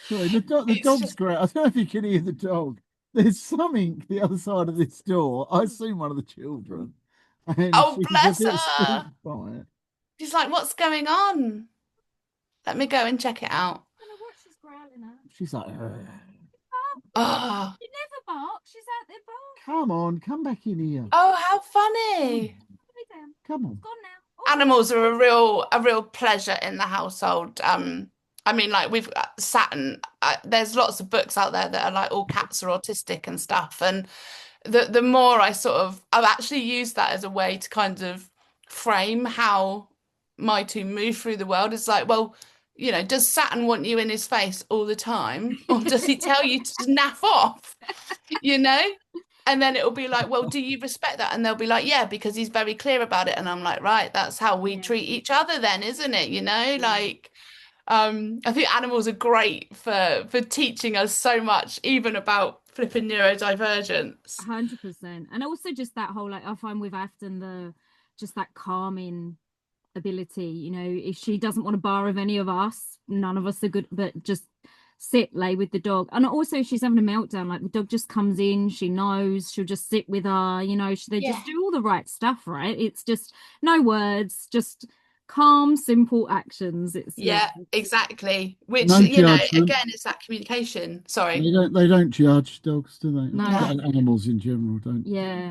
sorry, the It's dog's just, great. I don't know if you can hear the dog. There's something the other side of this door. I assume one of the children, and oh, she's a bless bit her. spooked by it. She's like, what's going on? Let me go and check it out. I don't know what she's growling at. She's like, Oh, She never barks. She's out there barking. come on, come back in here. oh, how funny. Come It's on. gone now. Animals are a real pleasure in the household. I mean, like we've sat and there's lots of books out there that are like all cats are autistic and stuff. And the more I've actually used that as a way to kind of frame how my two move through the world. It's like, well, does Saturn want you in his face all the time, or does he tell you to naff off? You know? And then it'll be like, well, do you respect that? And they'll be like, yeah, because he's very clear about it. And I'm like, right, that's how we Yeah. treat each other then, isn't it? You know, Yeah. like I think animals are great for teaching us so much, even about flipping neurodivergence. 100%. And also just that whole, like, I find with Afton just that calming ability, you know, if she doesn't want to bar of any of us, none of us are good, but just lay with the dog. And also if she's having a meltdown, like the dog just comes in, she knows, she'll just sit with her, you know, they Yeah. just do all the right stuff, right? It's just no words, just calm, simple actions. It's Yeah, exactly. Which, No you know, judgment. again, it's that communication. Sorry. They don't judge dogs, do they? No. Animals in general don't. Yeah.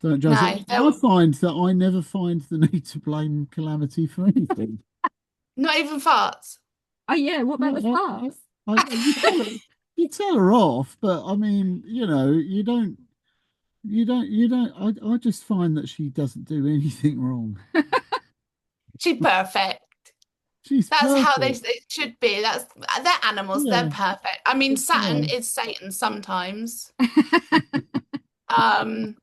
Don't judge. No, I find that I never find the need to blame Calamity for anything. not even farts. Oh yeah, what about the farts? You tell her off, but I mean, I just find that she doesn't do anything wrong. She's perfect. She's That's how perfect. it should be. They're animals, they're Yeah, perfect. I mean, Saturn yeah. is Satan sometimes. Um,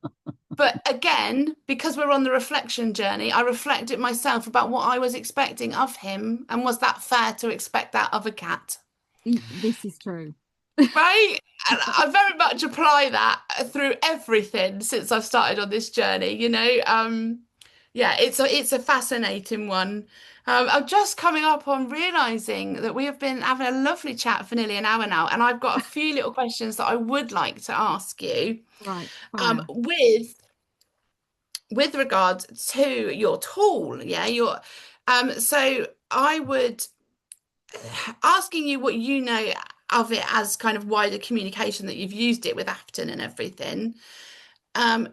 but again, because we're on the reflection journey, I reflected myself about what I was expecting of him, and was that fair to expect that of a cat? This is true. Right? And I very much apply that through everything since I've started on this journey, you know. Yeah, it's a fascinating one. I'm just coming up on realizing that we have been having a lovely chat for nearly an hour now, and I've got a few little questions that I would like to ask you. Right, Um, fire. with with regard to your tool, yeah, so I would asking you what you know of it as kind of wider communication that you've used it with Afton and everything. Um,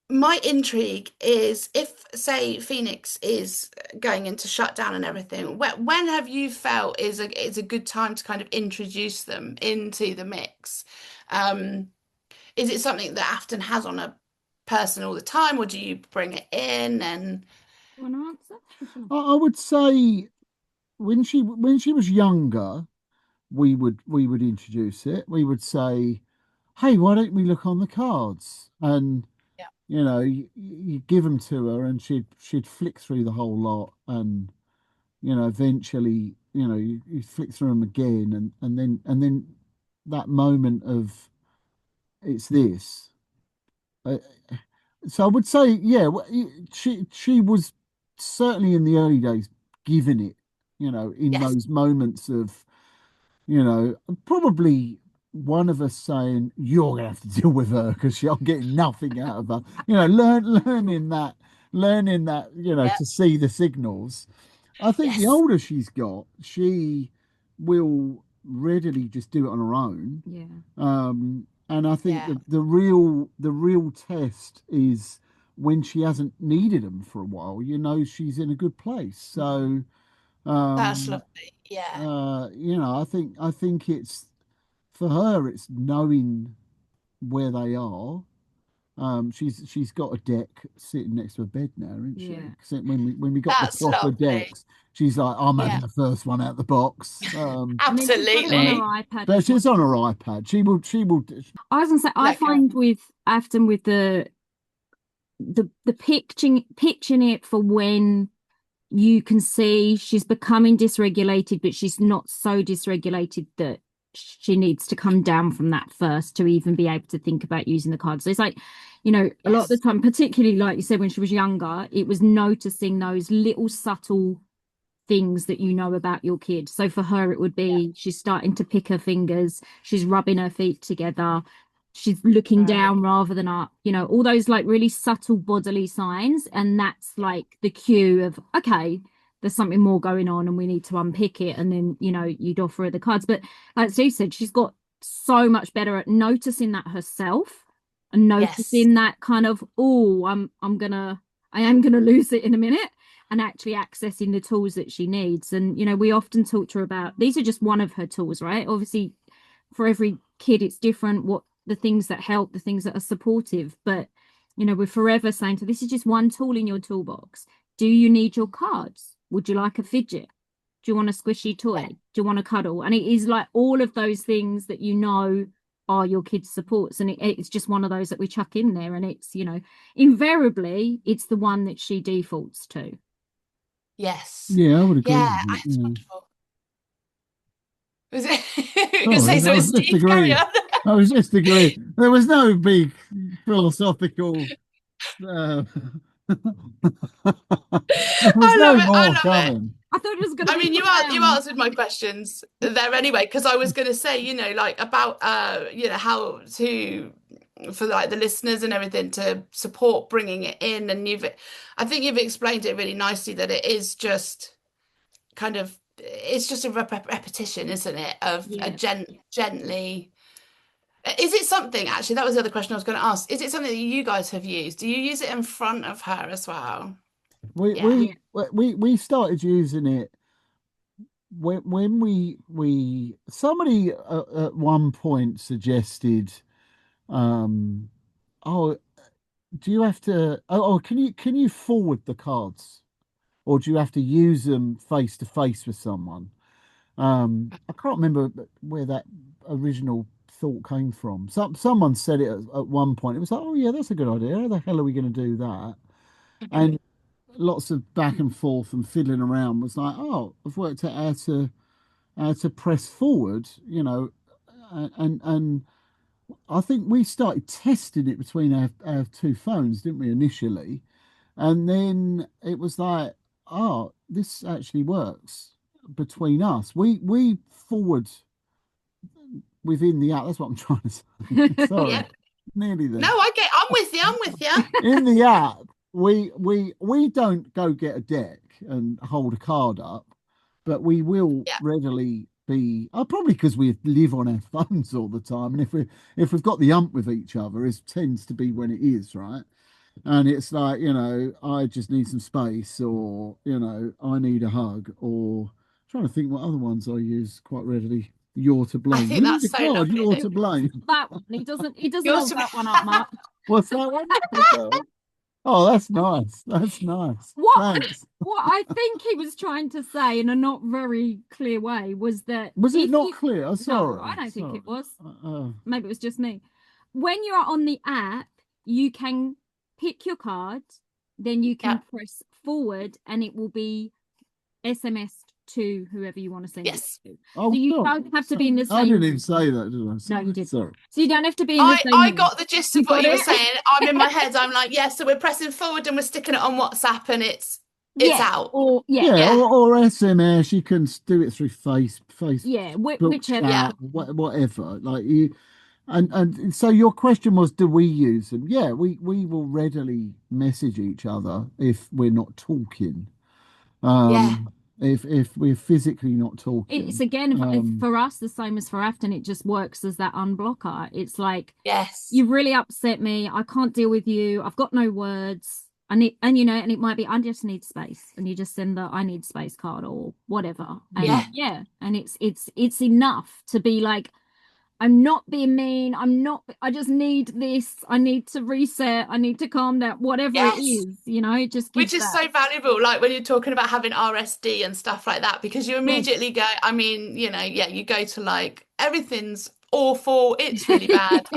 my intrigue is if, say, Phoenix is going into shutdown and everything, when have you felt is a good time to kind of introduce them into the mix? Um, is it something that Afton has on a person all the time, or do you bring it in and Want to answer? I would say when she was younger, we would introduce it. We would say, "Hey, why don't we look on the cards?" And yeah, you give them to her, and she'd flick through the whole lot, and eventually, you flick through them again, and then that moment of it's this. Uh, so I would say, yeah, she was certainly in the early days giving it, in yes, those moments of, probably one of us saying, "You're gonna have to deal with her because I'm getting nothing out of her." Learning that, yeah, to see the signals. I think the yes, older she's got, she will readily just do it on her own. Yeah. And I think yeah, the real test is when she hasn't needed them for a while. She's in a good place. So, that's um, lovely. Yeah, I think it's for her. It's knowing where they are. She's got a deck sitting next to her bed now, isn't she? Yeah. 'Cause when we got the that's proper lovely. decks, she's like, "I'm Yeah, having the first one out the box." And then she's got it on her absolutely. iPad But as well. she's on her iPad. She will. I was gonna say, I Like, find with Afton with the pitching it for when you can see she's becoming dysregulated, but she's not so dysregulated that she needs to come down from that first to even be able to think about using the card. So it's like, a lot of the yes, time, particularly like you said, when she was younger, it was noticing those little subtle things that you know about your kid. So for her, it would yeah, be she's starting to pick her fingers, she's rubbing her feet together, she's looking right, down rather than up, all those like really subtle bodily signs. And that's yeah, like the cue of, okay, there's something more going on and we need to unpick it. And then, you'd offer her the cards. But like Steve said, she's got so much better at noticing that herself and yes, noticing that kind of, oh, I am gonna lose it in a minute, and actually accessing the tools that she needs. And we often talk to her about, these are just one of her tools, right? Obviously for every kid it's different, what the things that help, the things that are supportive. But we're forever saying to, this is just one tool in your toolbox. Do you need your cards? Would you like a fidget? Do you want a squishy toy? yeah, Do you want a cuddle? And it is like all of those things that are your kids' supports, and it's just one of those that we chuck in there, and it's, you know, invariably it's the one that she defaults to. Yes. Yeah, I would agree Yeah, with that. it's Yeah. wonderful. Was it? You're gonna say Sorry, so? I It's was just Steve. Carry agreeing. on. I was just agreeing. There was no big philosophical. Uh, there was I love no it. I more love it. I coming. thought it was going to I be mean, you profound. answered my questions there anyway, because I was going to say, you know, like about you know, how to for like the listeners and everything to support bringing it in, and I think you've explained it really nicely that it is just kind of it's just a repetition, isn't it, of a Yeah. gently. Is it something actually? That was the other question I was going to ask. Is it something that you guys have used? Do you use it in front of her as well? We Yeah. we we started using it when we somebody at one point suggested, um, oh, do you have to? Can you forward the cards, or do you have to use them face to face with someone? I can't remember where that original thought came from. Someone said it at one point. It was like, oh yeah, that's a good idea. How the hell are we going to do that? And lots of back and forth and fiddling around was like, oh, I've worked out how to press forward, you know, and I think we started testing it between our two phones, didn't we, initially? And then it was like, oh, this actually works between us. We forward within the app. That's what I'm trying to say. Sorry, Yeah. nearly No, there. I'm with you. I'm with you. In the app, we don't go get a deck and hold a card up, but we will Yeah. readily be. Probably because we live on our phones all the time, and if we've got the ump with each other, it tends to be when it is right. And it's like, you know, I just need some space, or, you know, I need a hug, or trying to think what other ones I use quite readily. You're to I blame. think You need that's a so card, lovely, you're though. to blame. That one. He doesn't Yours hold to be that one up much. What's that one? Oh, that's nice. That's nice. What Thanks. what I think he was trying to say in a not very clear way was that Was it if not you clear? Oh, no, sorry. I don't think Sorry. it was. Uh, Maybe it was just me. When you're on the app, you can pick your card, then you can Yeah. press forward and it will be SMS'd to whoever you want to send Yes. it to. oh, So you sorry. don't have to be in the I didn't same. even say that, did I? No, you didn't. Sorry. So you don't have to be in the same I room. got the gist You of what got you were it? saying. I'm in my head. I'm like, yeah, so we're pressing forward and we're sticking it on WhatsApp and it's Yeah. out. Or yeah. Yeah, Yeah. or SMS. You can do it through Yeah. Facebook Whichever. Yeah. chat, whatever. Like you, and so your question was, do we use them? Yeah, we will readily message each other if we're not talking. Yeah. If we're physically not It's talking. again for us the same as for Afton. It just works as that unblocker. It's like, Yes. you've really upset me. I can't deal with you. I've got no words. I need, and you know, and it might be, I just need space, and you just send the I need space card or whatever. And Yeah. and it's enough to be like, I'm not being mean. I just need this. I need to reset. I need to calm down. Whatever it Yes. is, you know, it just Which gives is that. so valuable, like when you're talking about having RSD and stuff like that, because you Yes. immediately go, I mean, you know, yeah, you go to like everything's awful, it's really bad.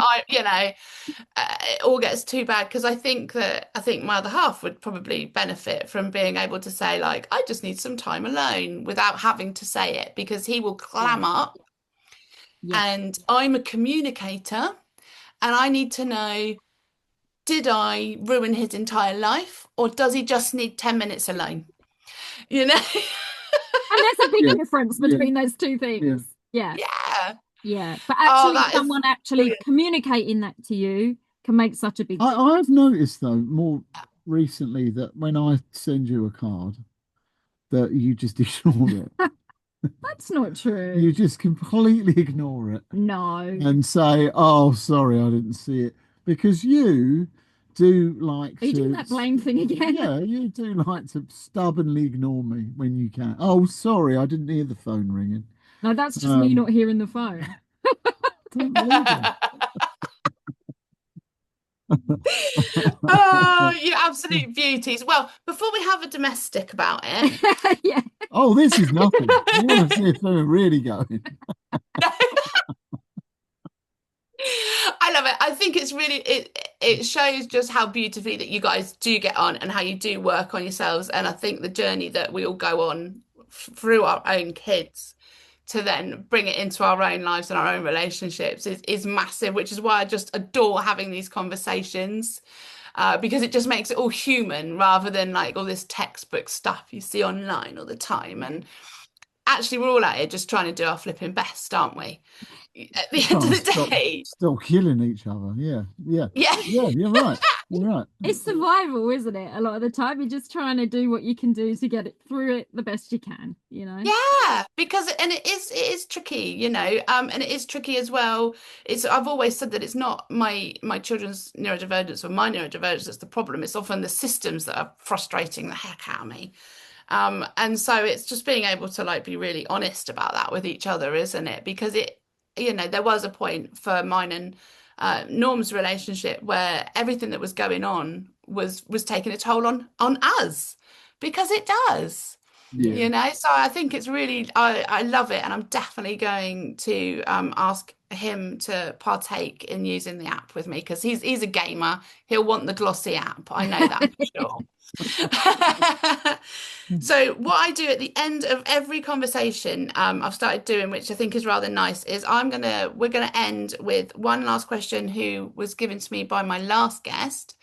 It all gets too bad, because I think my other half would probably benefit from being able to say like, I just need some time alone without having to say it, because he will Yeah. clam up, Yeah. and I'm a communicator, and I need to know, did I ruin his entire life, or does he just need 10 minutes alone? You know? And there's a big Yeah, difference yeah, between those two yeah. things. Yeah. Yeah. Yeah. But Oh, actually that is someone actually brilliant. communicating that to you can make such a big difference. I've noticed though more recently that when I send you a card, that you just ignore it. That's not true. You just completely ignore it No. and say, "Oh, sorry, I didn't see it," because you do like Are you doing to. that blame thing again? Yeah, you do like to stubbornly ignore me when you can. Oh, sorry, I didn't hear the phone ringing. No, that's just me not hearing the phone. Don't believe it. Oh, you absolute beauties. Well, before we have a domestic about it, Yeah. Oh, this is nothing. I want to see if they're really going. love it. I think it's really it shows just how beautifully that you guys do get on and how you do work on yourselves. And I think the journey that we all go on through our own kids to then bring it into our own lives and our own relationships is massive, which is why I just adore having these conversations. Because it just makes it all human rather than like all this textbook stuff you see online all the time. And actually, we're all out here just trying to do our flipping best, aren't we? At the end of Oh, the day. still killing each other. Yeah, yeah, Yeah. yeah. You're right. You're right. It's survival, isn't it? A lot of the time, you're just trying to do what you can do to get it through it the best you can, you know? Yeah, because and it is tricky, and it is tricky as well. I've always said that it's not my children's neurodivergence or my neurodivergence that's the problem. It's often the systems that are frustrating the heck out of me. And so it's just being able to like be really honest about that with each other, isn't it? Because there was a point for mine and Norm's relationship where everything that was going on was taking a toll on us because it does. Yeah. So I think it's really I love it, and I'm definitely going to ask him to partake in using the app with me because he's a gamer. He'll want the glossy app. I know that for sure. So what I do at the end of every conversation, I've started doing, which I think is rather nice, is we're gonna end with one last question who was given to me by my last guest,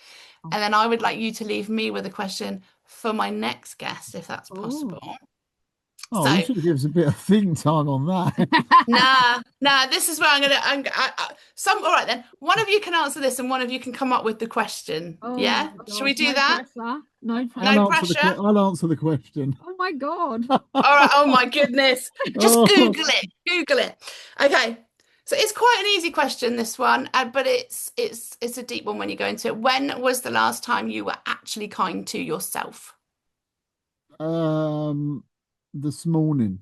and then I would like you to leave me with a question for my next guest, if that's possible. Oh, So, you should give us a bit of thinking time on that. nah, this is where all right then. One of you can answer this and one of you can come up with the question. Oh Yeah? my Shall we God, do no that? pressure. No pressure. No pressure? I'll answer the question. Oh my God. All right. Oh my goodness. Just Oh. Google it. Google it. Okay. So it's quite an easy question, this one, but it's a deep one when you go into it. When was the last time you were actually kind to yourself? This morning.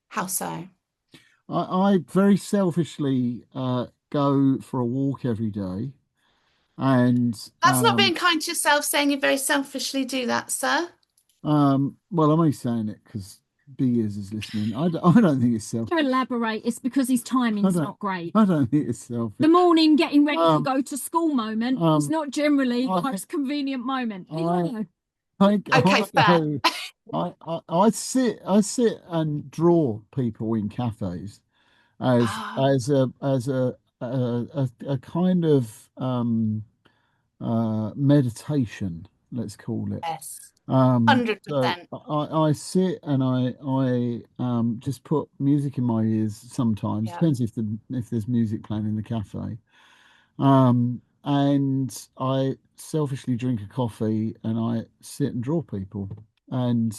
How so? I very selfishly go for a walk every day, and That's not being kind to yourself, saying you very selfishly do that, sir. well, I'm only saying it because Beers is listening. I don't think it's selfish. To elaborate, it's because his timing's not great. I don't think it's selfish. The morning getting ready to go to school moment is not generally the most convenient moment. Okay, fair. I sit and draw people in cafes as a kind of meditation, let's call it. Yes. So 100%. I sit and I just put music in my ears sometimes. Yeah. Depends if there's music playing in the cafe. And I selfishly drink a coffee and I sit and draw people. And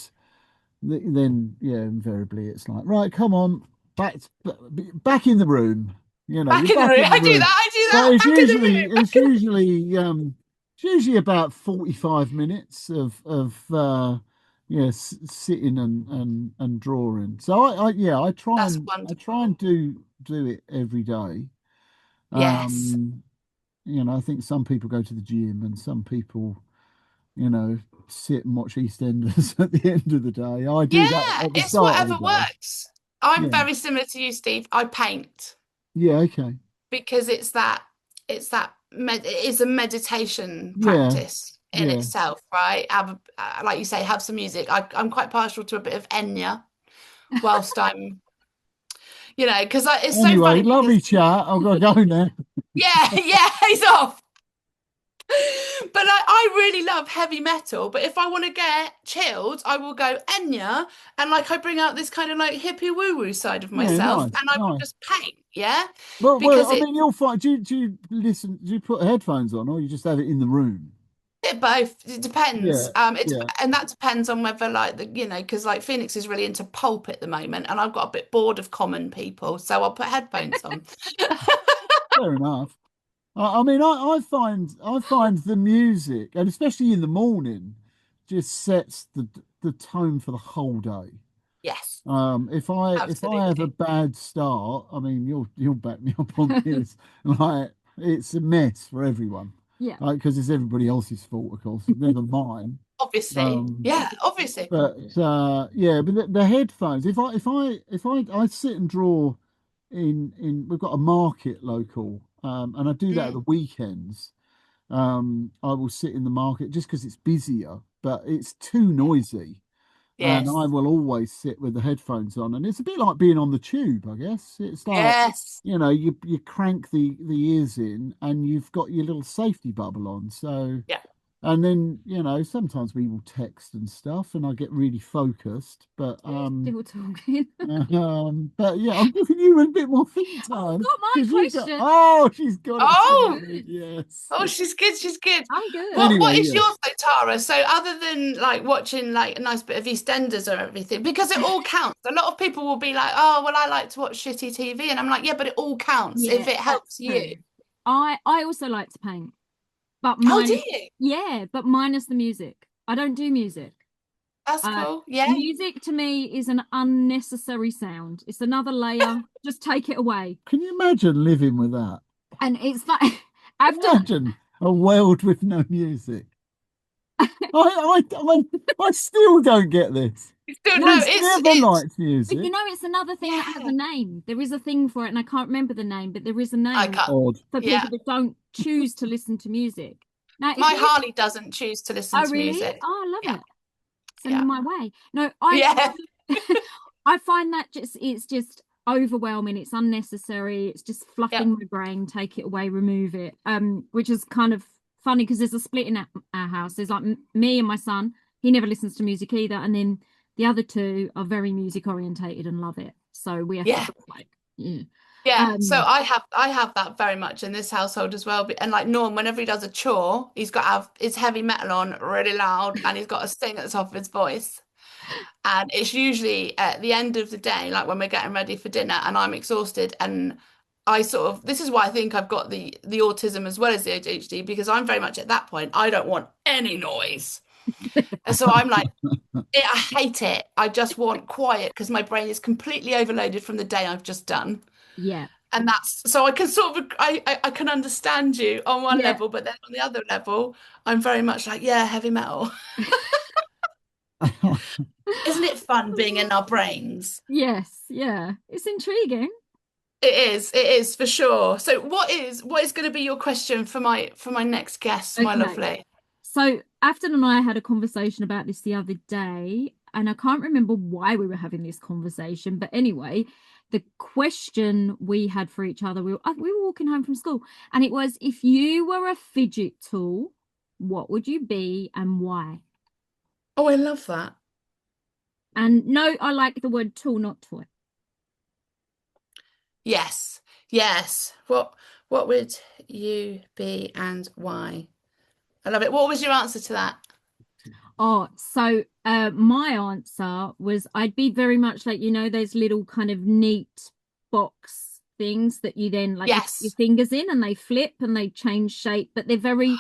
then invariably it's like, right, come on, back in the room. Back You're in the back room. in the I do room. that. So Back in the room. it's usually about 45 minutes of sitting and drawing. So I try That's and wonderful. do it every day. Yes. I think some people go to the gym and some people, sit and watch EastEnders at the end of the day. I do that Yeah, at the it's start of whatever the day. works. I'm Yeah. very similar to you, Steve. I paint Yeah. Okay. because it is a meditation Yeah. practice in Yeah. itself, right? Like you say, have some music. I'm quite partial to a bit of Enya whilst I'm, because it's so Anyway, funny lovely because chat. I've got to go now. yeah, he's off. But I really love heavy metal. But if I want to get chilled, I will go Enya and like I bring out this kind of like hippie woo woo side of Yeah. myself Nice. and I will Nice. just paint, yeah? Well, Because I mean, you'll find. Do you listen? Do you put headphones on, or you just have it in the room? it both it depends. Yeah. Yeah. And that depends on whether like because like Phoenix is really into pulp at the moment and I've got a bit bored of common people, so I'll put headphones on. Fair enough. I mean, I find the music, and especially in the morning, just sets the tone for the whole day. Yes, If I have a absolutely. bad start, I mean, you'll back me up on this. Like, it's a mess for everyone. Yeah. Like, because it's everybody else's fault, of course, never mine. Obviously. Um, Yeah, obviously. but the headphones. If I sit and draw in we've got a market local, and I do that at the Mm, weekends. I will sit in the market just because it's busier, but it's too yeah. noisy. And I Yes. will always sit with the headphones on, and it's a bit like being on the tube, I guess. It's like, Yes. you crank the ears in, and you've got your little safety bubble on. So, Yeah. and then, sometimes we will text and stuff, and I get really focused. But Still talking. but yeah, I'm giving you a bit more think I've time got my because you've got. question. Oh, she's got it Oh, sorted. Yes. oh, she's good. She's good. I'm good. What Anyway, is yes. yours though, Tara? So other than like watching like a nice bit of EastEnders or everything, because it all counts. A lot of people will be like, "Oh, well, I like to watch shitty TV," and I'm like, "Yeah, but it all counts if Yeah, it that's helps you." true. I also like to paint, but Oh, do minus you? yeah, but minus the music. I don't do music. That's Uh, cool. Yeah. Music to me is an unnecessary sound. It's another layer. Just take it away. Can you imagine living with that? And it's like after Imagine a world with no music. I still don't get this. Still, no, Kids never it's liked but music. it's another thing that has a yeah. name. There is a thing for it, and I can't remember the name, but there is a I name can't. Odd. for Yeah. people that don't choose to listen to music. Now, if My you, Harley doesn't choose to listen oh to really? music. Oh, I Yeah. love it. Send Yeah. them my way. No, Yeah. I find that it's just overwhelming. It's unnecessary. It's just Yeah. fluffing my brain. Take it away, remove it. Which is kind of funny because there's a split in our house. There's like me and my son. He never listens to music either, and then the other two are very music orientated and love it. So we have to Yeah. sort of like, yeah. Yeah, so Um, I have that very much in this household as well. And like Norm, whenever he does a chore, he's got to have his heavy metal on really loud, and he's got to sing at the top of his voice. And it's usually at the end of the day, like when we're getting ready for dinner, and I'm exhausted, and I sort of this is why I think I've got the autism as well as the ADHD, because I'm very much at that point. I don't want any noise, and so I'm like, I hate it. I just want quiet because my brain is completely overloaded from the day I've just done. yeah, And that's so I can sort of I can understand you on one yeah. level, but then on the other level, I'm very much like, yeah, heavy metal. Isn't it fun being in our brains? Yes, yeah. It's intriguing. It is for sure. So what is going to be your question for my next guest, my Okay. lovely? So Afton and I had a conversation about this the other day, and I can't remember why we were having this conversation, but anyway, the question we had for each other, we were walking home from school, and it was, if you were a fidget tool, what would you be and why? Oh, I love that. And no, I like the word tool, not toy. Yes. Yes. What would you be and why? I love it. What was your answer to that? Oh, so my answer was I'd be very much like, those little kind of neat box things that you then like you put your Yes. fingers in and they flip and they change shape, but they're very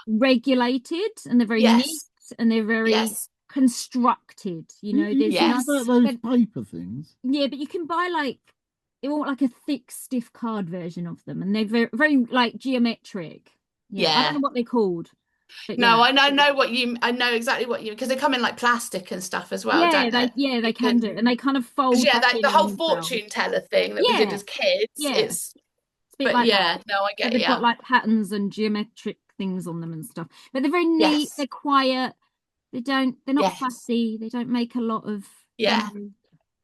regulated and they're very neat Yes. and they're very Yes. constructed. You There's talking no, about Yes. those but paper things? yeah, but you can buy like they want like a thick, stiff card version of them, and they're very, very like geometric. Yeah, I don't know Yeah. what they're called, but No, yeah. I know exactly what you because they come in like plastic and stuff as well, Yeah, don't they? they You can do can it, and they kind of because fold yeah, back like in the on whole themselves. fortune teller thing that we did Yeah, as kids, yeah, it's it's a bit but like that. yeah, no, I So get they've got yeah. like patterns and geometric things on them and stuff, but they're very neat. Yes. They're quiet. They're not Yes. fussy. They don't make a lot of, you Yeah. know,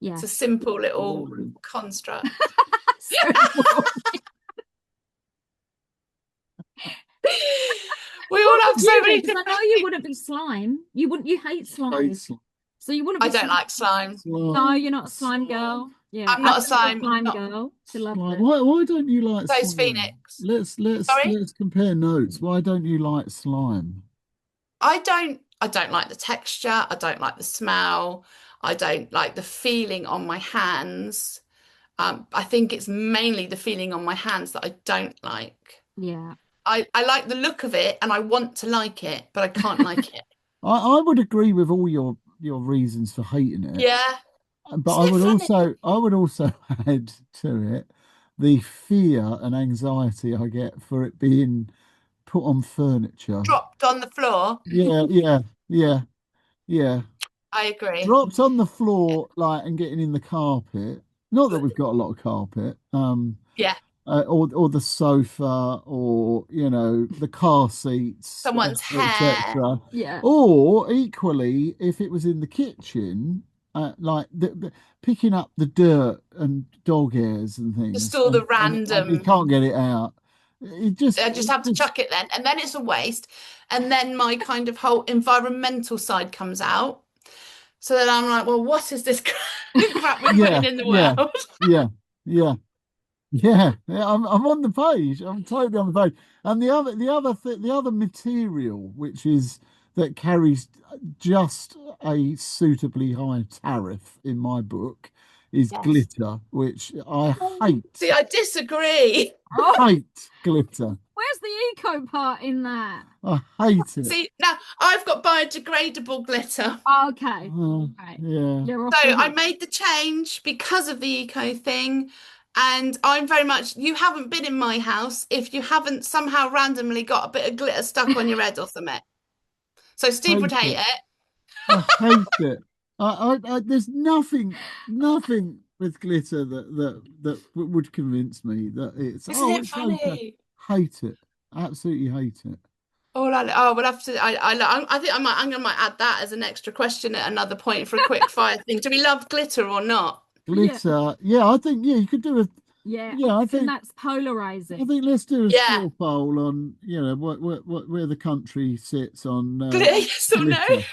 It's yeah. a simple little Boring. construct. So boring. We all What have would so you be? many Because I different know you wouldn't be slime. You wouldn't. You hate slime, Hate so you wouldn't I be don't slime. like slime. No, slime. you're not a slime girl. Yeah, I'm not a Afton's a slime, slime not girl. She loved Slime. it. Why don't you like those slime? Phoenix. Sorry? Let's compare notes. Why don't you like slime? I don't like the texture, I don't like the smell, I don't like the feeling on my hands. I think it's mainly the feeling on my hands that I don't like. Yeah. I like the look of it and I want to like it, but I can't like it. I would agree with all your reasons for hating it, Yeah. but Isn't it funny? I would also add to it the fear and anxiety I get for it being put on furniture. Dropped on the floor. Yeah, yeah, yeah. I agree. Dropped on the floor, like, and getting in the carpet. Not that we've got a lot of carpet. Yeah, Or the sofa, or the car seats, someone's hair. etc. Yeah. Or equally, if it was in the kitchen, like picking up the dirt and dog hairs and Just things, all the and you random. can't get it out. It just, I just have to chuck it then, and then it's a waste. And then my kind of whole environmental side comes out. So then I'm like, well, what is this crap we're yeah, putting in the yeah, world? yeah, yeah. Yeah, I'm on the page. I'm totally on the page. And the other material, which is that carries just a suitably high tariff in my book, is Yes. glitter, which I See, hate. I disagree. Oh, Hate glitter. where's the eco part in that? I hate it. See, now I've got biodegradable glitter. Okay. Right. Yeah. You're off So the I hook. made the change because of the eco thing. And I'm very much, you haven't been in my house if you haven't somehow randomly got a bit of glitter stuck on your head or something. So Steve would Hate hate it. it. I hate it. There's nothing with glitter that would convince me that Isn't it it's okay. funny? Hate it. Absolutely hate it. Oh, we'll have to. I think I'm gonna might add that as an extra question at another point for a quick fire thing. Do we love glitter or not? Yeah. Glitter. Yeah, I think you could do a Yeah. yeah, I think that's I polarizing. think let's do a Yeah, straw poll on, where the country sits on glitter, yes or no? glitter.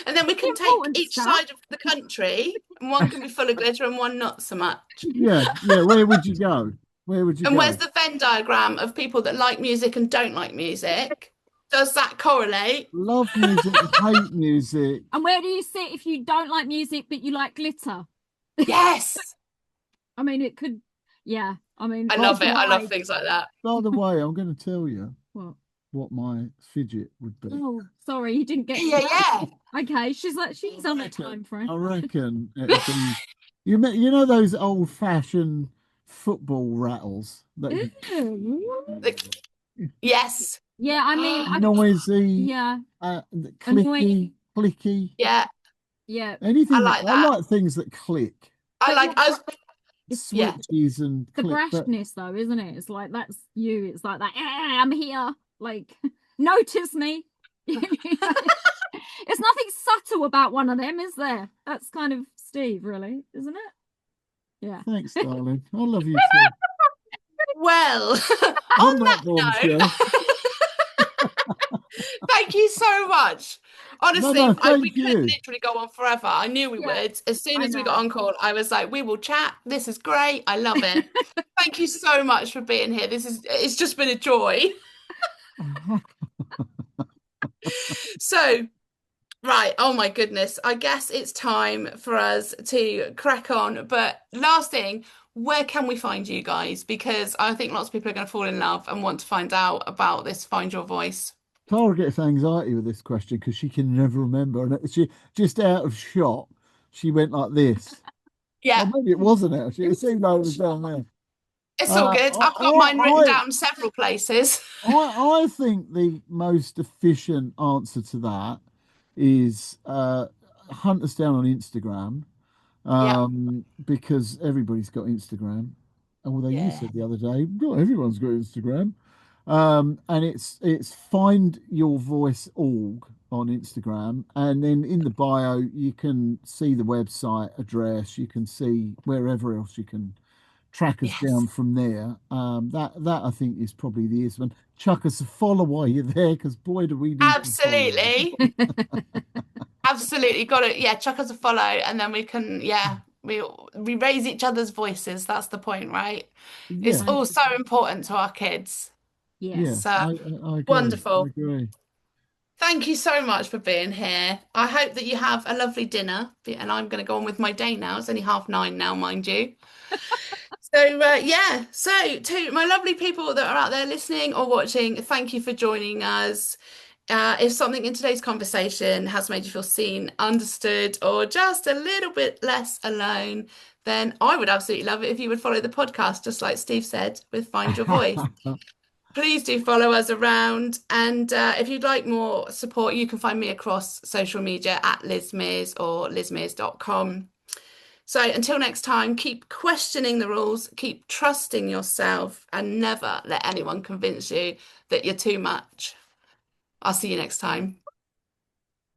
And then we The can take important each stuff. side of the country, and one can be full of glitter and one not so much. Yeah, yeah. Where would you go? Where would you And where's go? the Venn diagram of people that like music and don't like music? Does that correlate? Love music, hate music. And where do you sit if you don't like music but you like glitter? Yes, I mean, it could, yeah. I mean, I By love the, it. I love things like that. by the way, I'm going to tell you What? what my fidget would be. Oh, sorry, you didn't get to Yeah, that. yeah. Okay, she's on a time frame. I reckon it'd be you know those old-fashioned football rattles that Ew. Yes. Yeah, I mean, noisy, yeah, clicky, clicky. Yeah, yeah. I Anything like I that. like things that click, I like. I was. Yeah. switches and The click. But brashness, though, isn't it? It's like that's you. It's like that. I'm here. Like, notice me. There's nothing subtle about one of them, is there? That's kind of Steve, really, isn't it? Yeah. thanks, darling. I love you too. Well, On on that that note, bombshell. thank you so much. Honestly, No, we thank could you. literally go on forever. I knew we Yeah, would. As soon I as we know. got on call, I was like, we will chat. This is great. I love it. Thank you so much for being here. It's just been a joy. So, right. Oh my goodness. I guess it's time for us to crack on. But last thing, where can we find you guys? Because I think lots of people are going to fall in love and want to find out about this Find Your Voice. Tara gets anxiety with this question because she can never remember, and she just out of shot, she went like this. Yeah, Or maybe it wasn't actually. It seemed like it was down there. it's all good. I've got mine written down several places. I think the most efficient answer to that is hunt us down on Instagram, Yeah. because everybody's got Instagram. Although you Yeah. said the other day, not everyone's got Instagram. And it's Find Your Voice org on Instagram, and then in the bio you can see the website address. You can see wherever else you can track us Yes. down from there. That I think is probably the easiest one. Chuck us a follow while you're there, because boy, do we need some followers. Absolutely. Absolutely. Got it. Yeah, chuck us a follow and then we can, yeah, we raise each other's voices. That's the point, right? It's Yeah, all so important to our kids. yeah, Yes. So I agree. I wonderful. agree. Thank you so much for being here. I hope that you have a lovely dinner. And I'm going to go on with my day now. It's only 9:30 now, mind you. So, yeah. So, to my lovely people that are out there listening or watching, thank you for joining us. If something in today's conversation has made you feel seen, understood, or just a little bit less alone, then I would absolutely love it if you would follow the podcast, just like Steve said, with Find Your Voice. Please do follow us around. And if you'd like more support, you can find me across social media at Liz Mears or lizmears.com. So until next time, keep questioning the rules, keep trusting yourself, and never let anyone convince you that you're too much. I'll see you next time.